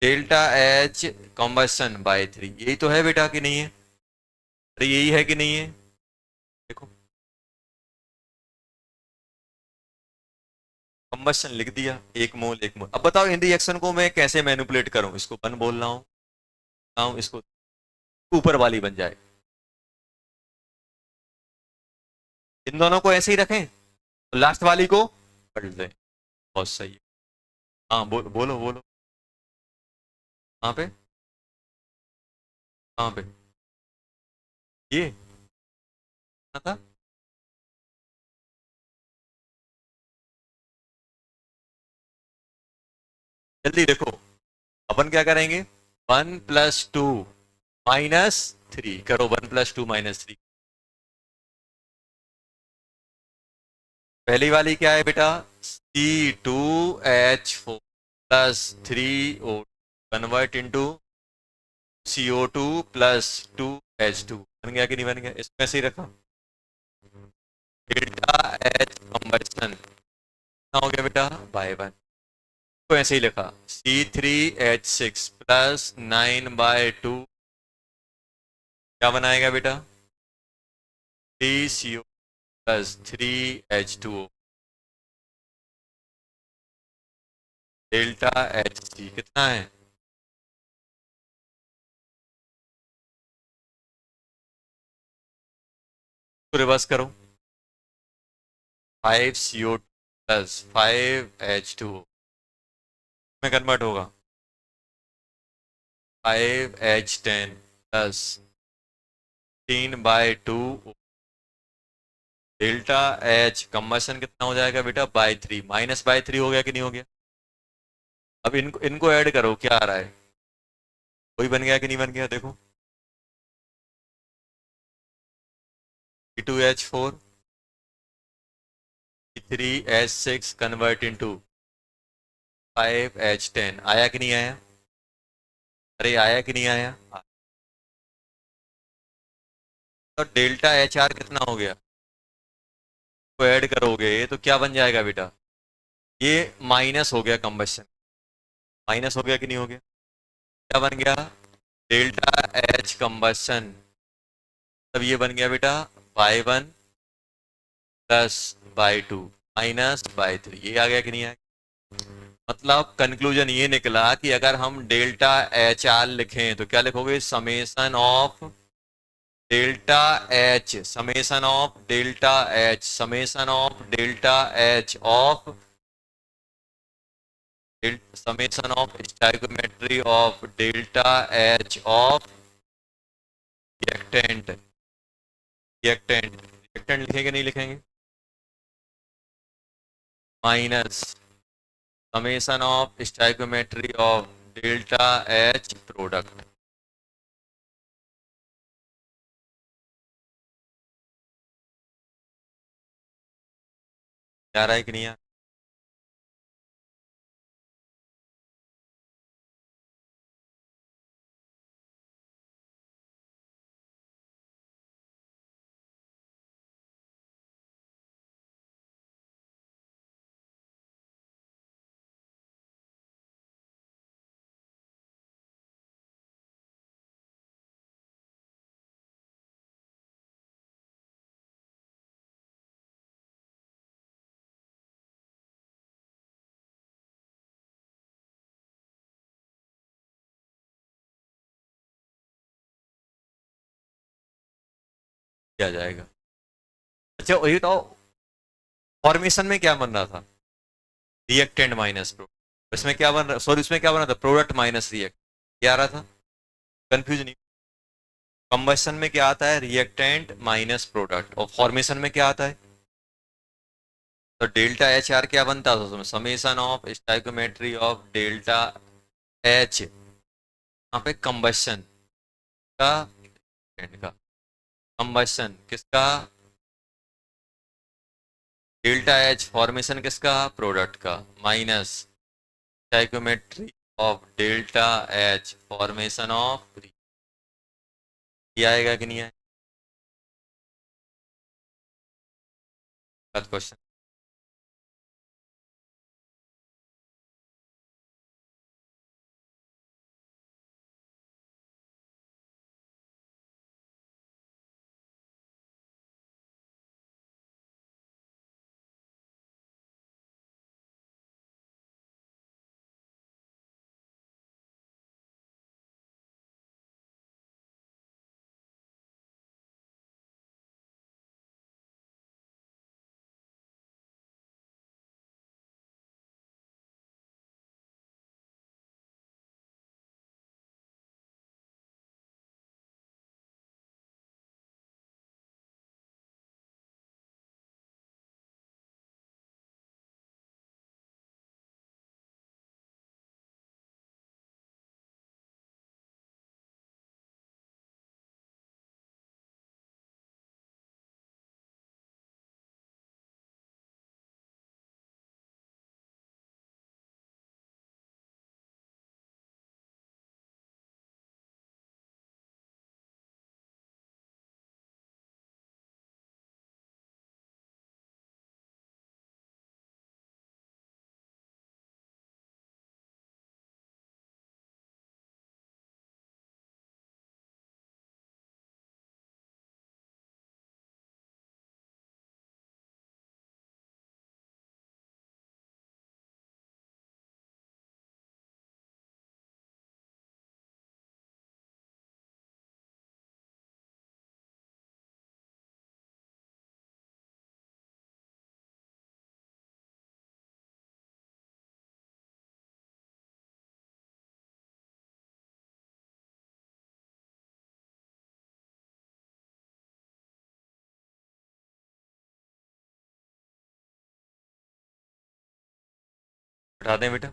delta H combustion by three, यही तो है बेटा कि नहीं है, अरे यही है कि नहीं है, देखो कंबस्शन लिख दिया, एक मोल एक मोल। अब बताओ इन रिएक्शन को मैं कैसे मैनिपुलेट करूं, इसको वन बोल रहा हूं, इसको ऊपर वाली बन जाए, इन दोनों को ऐसे ही रखें, लास्ट वाली को पलट दें, बहुत सही है। हाँ बोलो बोलो, कहाँ पे, कहाँ पे, ये था, जल्दी देखो, अपन क्या करेंगे, 1+2 - 3 करो, 1+2 - 3, पहली वाली क्या है बेटा, C2H4 plus 3O convert into CO2 plus 2H2, बन गया कि नहीं बन गया, इसमें से ही रखा, डेल्टा एच कंबशन हो गया बेटा बाय वन, तो ऐसे ही लिखा C3H6 प्लस 9/2 क्या बनाएगा बेटा, 3CO plus 3H2O, delta HC कितना है, तो रिवर्स करो, 5CO प्लस 5H2O में कन्वर्ट होगा, 5H10 plus 3/2, delta H combustion कितना हो जाएगा बेटा, बाई थ्री, -/3 हो गया कि नहीं हो गया। अब इनको इनको ऐड करो, क्या आ रहा है, वही बन गया कि नहीं बन गया, देखो C2H4 C3H6 convert into 5H10 आया कि नहीं आया, अरे आया कि नहीं आया, तो डेल्टा एच आर कितना हो गया, तो ऐड करोगे तो क्या बन जाएगा बेटा, ये माइनस हो गया कंबशन, माइनस हो गया कि नहीं हो गया, क्या बन गया, डेल्टा एच कंबशन, तब ये बन गया बेटा by one plus by two minus by three, ये आ गया कि नहीं आया, मतलब कंक्लूजन ये निकला कि अगर हम डेल्टा एच आर लिखें तो क्या लिखोगे, summation of delta H, summation of delta H, summation of delta H of summation of stoichiometry of delta H of reactant, reactant, reactant लिखेंगे नहीं लिखेंगे, minus summation of stoichiometry of delta H product. क्या रहा है कि नहीं यार? क्या जाएगा? अच्छा वही तो, फॉर्मेशन में क्या बन रहा था, रिएक्टेंट माइनस प्रोडक्ट, इसमें क्या बन रहा, सॉरी इसमें क्या बन रहा था, प्रोडक्ट माइनस रिएक्ट, क्या आ रहा था, कंफ्यूज नहीं। कंबशन में क्या आता है, रिएक्टेंट माइनस प्रोडक्ट, और फॉर्मेशन में क्या आता है, तो डेल्टा एच आर क्या बनता था उसमें, summation of stoichiometry of delta H, यहाँ पे कंबशन का, का कंबशन किसका, डेल्टा एच फॉर्मेशन किसका, प्रोडक्ट का, minus stoichiometry of delta H formation of, ये आएगा कि नहीं आएगा क्वेश्चन? हटा दें बेटा?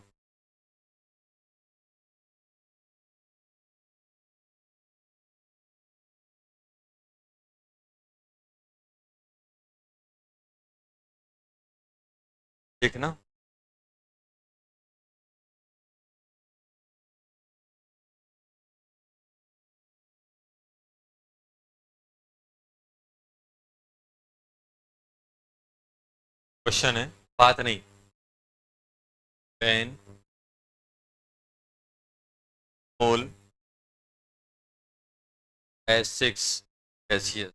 ठीक ना? क्वेश्चन है, बात नहीं, पेन मोल S6 SES,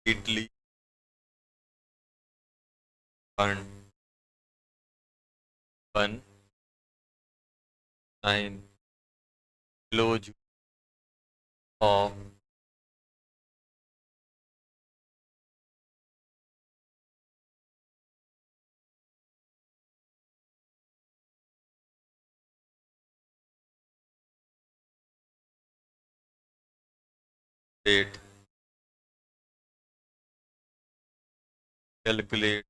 इडली kilo joule of rate calculate.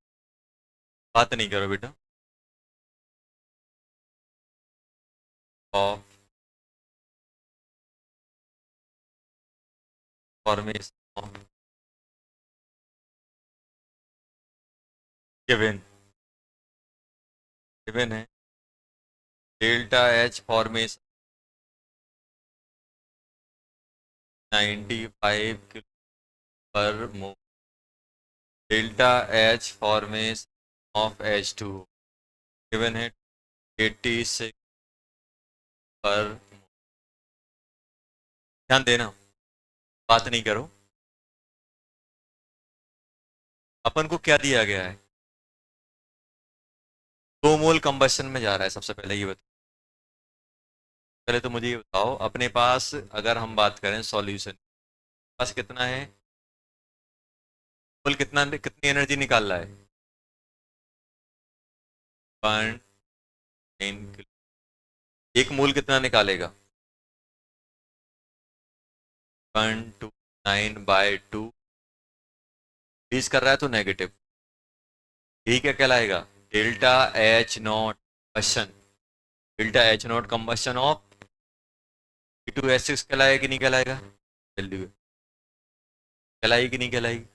बात नहीं करो बेटा। Of formation of given. Given है delta H formation 95 kilo per mole. Delta H formation of H2 given है 86 पर मोल। ध्यान देना, बात नहीं करो। अपन को क्या दिया गया है? 2 मोल कंबशन में जा रहा है। सबसे पहले ये बताओ, पहले तो मुझे ये बताओ, अपने पास अगर हम बात करें सॉल्यूशन, पास कितना है मोल, कितना कितनी एनर्जी निकाल रहा है? 110 किलो। एक मोल कितना निकालेगा? 129/2। बीस कर रहा है तो नेगेटिव। यही क्या कहलाएगा? Delta H naught combustion. Delta H naught combustion of C2H6 कहलाएगा कि नहीं कहलाएगा? वैल्यू कहलाएगी कि नहीं कहलाएगी?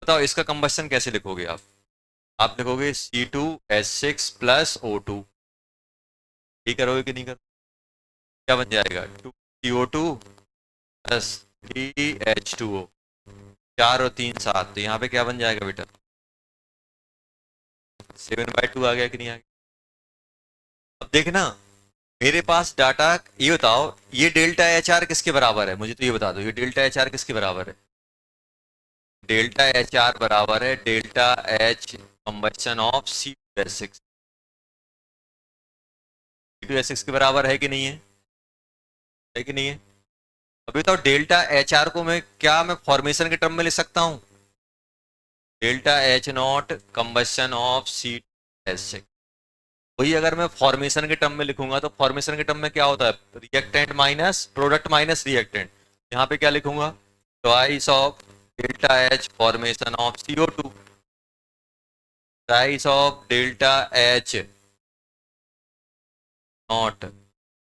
बताओ इसका कंबशन कैसे लिखोगे आप? आप लिखोगे C2H6 प्लस O2। ये करोगे कि नहीं करोगे? क्या बन जाएगा? 2CO2 plus 3H2O। 4 और 3 7, तो यहाँ पे क्या बन जाएगा बेटा? 7/2 आ गया कि नहीं आ गया? अब देखना, मेरे पास डाटा, ये बताओ ये डेल्टा एच आर किसके बराबर है? मुझे तो ये बता दो, ये डेल्टा एच आर किसके बराबर है? डेल्टा एच आर बराबर है delta H combustion of C2H6। C2H6 के बराबर है कि नहीं है? है कि नहीं है? अभी तो डेल्टा एच आर को मैं फॉर्मेशन के टर्म में लिख सकता हूं। Delta H naught combustion of C2H6। वही अगर मैं फॉर्मेशन के टर्म में लिखूंगा तो फॉर्मेशन के टर्म में क्या होता है? Reactant minus product minus reactant. यहाँ पे क्या लिखूंगा? Twice of delta H formation of CO2, twice of delta H not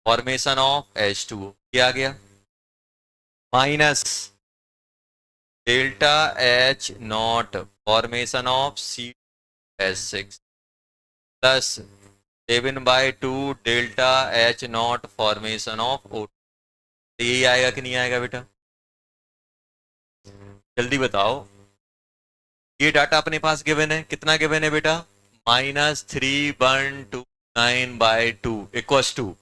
formation of H2O। क्या आ गया? Minus delta H not formation of C2H6 plus 7/2 delta H not formation of O2। यही आएगा कि नहीं आएगा बेटा? जल्दी बताओ। ये डाटा अपने पास गिवन है, कितना गिवन है बेटा? -3129/2 इक्वस टू,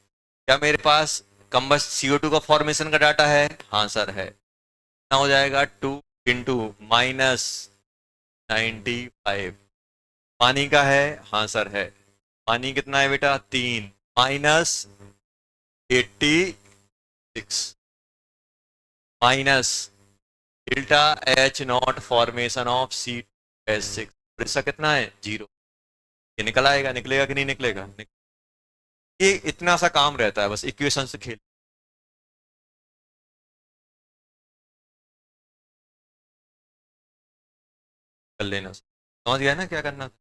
क्या मेरे पास कंबस्ट CO2 का फॉर्मेशन का डाटा है? हाँ सर है। कितना हो जाएगा? 2 इंटू -95। पानी का है? हाँ सर है। पानी कितना है बेटा? 3 -86 minus delta H not formation of C2H6। इसका कितना है? 0। ये निकल आएगा, निकलेगा कि नहीं निकलेगा? ये इतना सा काम रहता है, बस इक्वेशन से खेल कर लेना। समझ गया ना क्या करना था?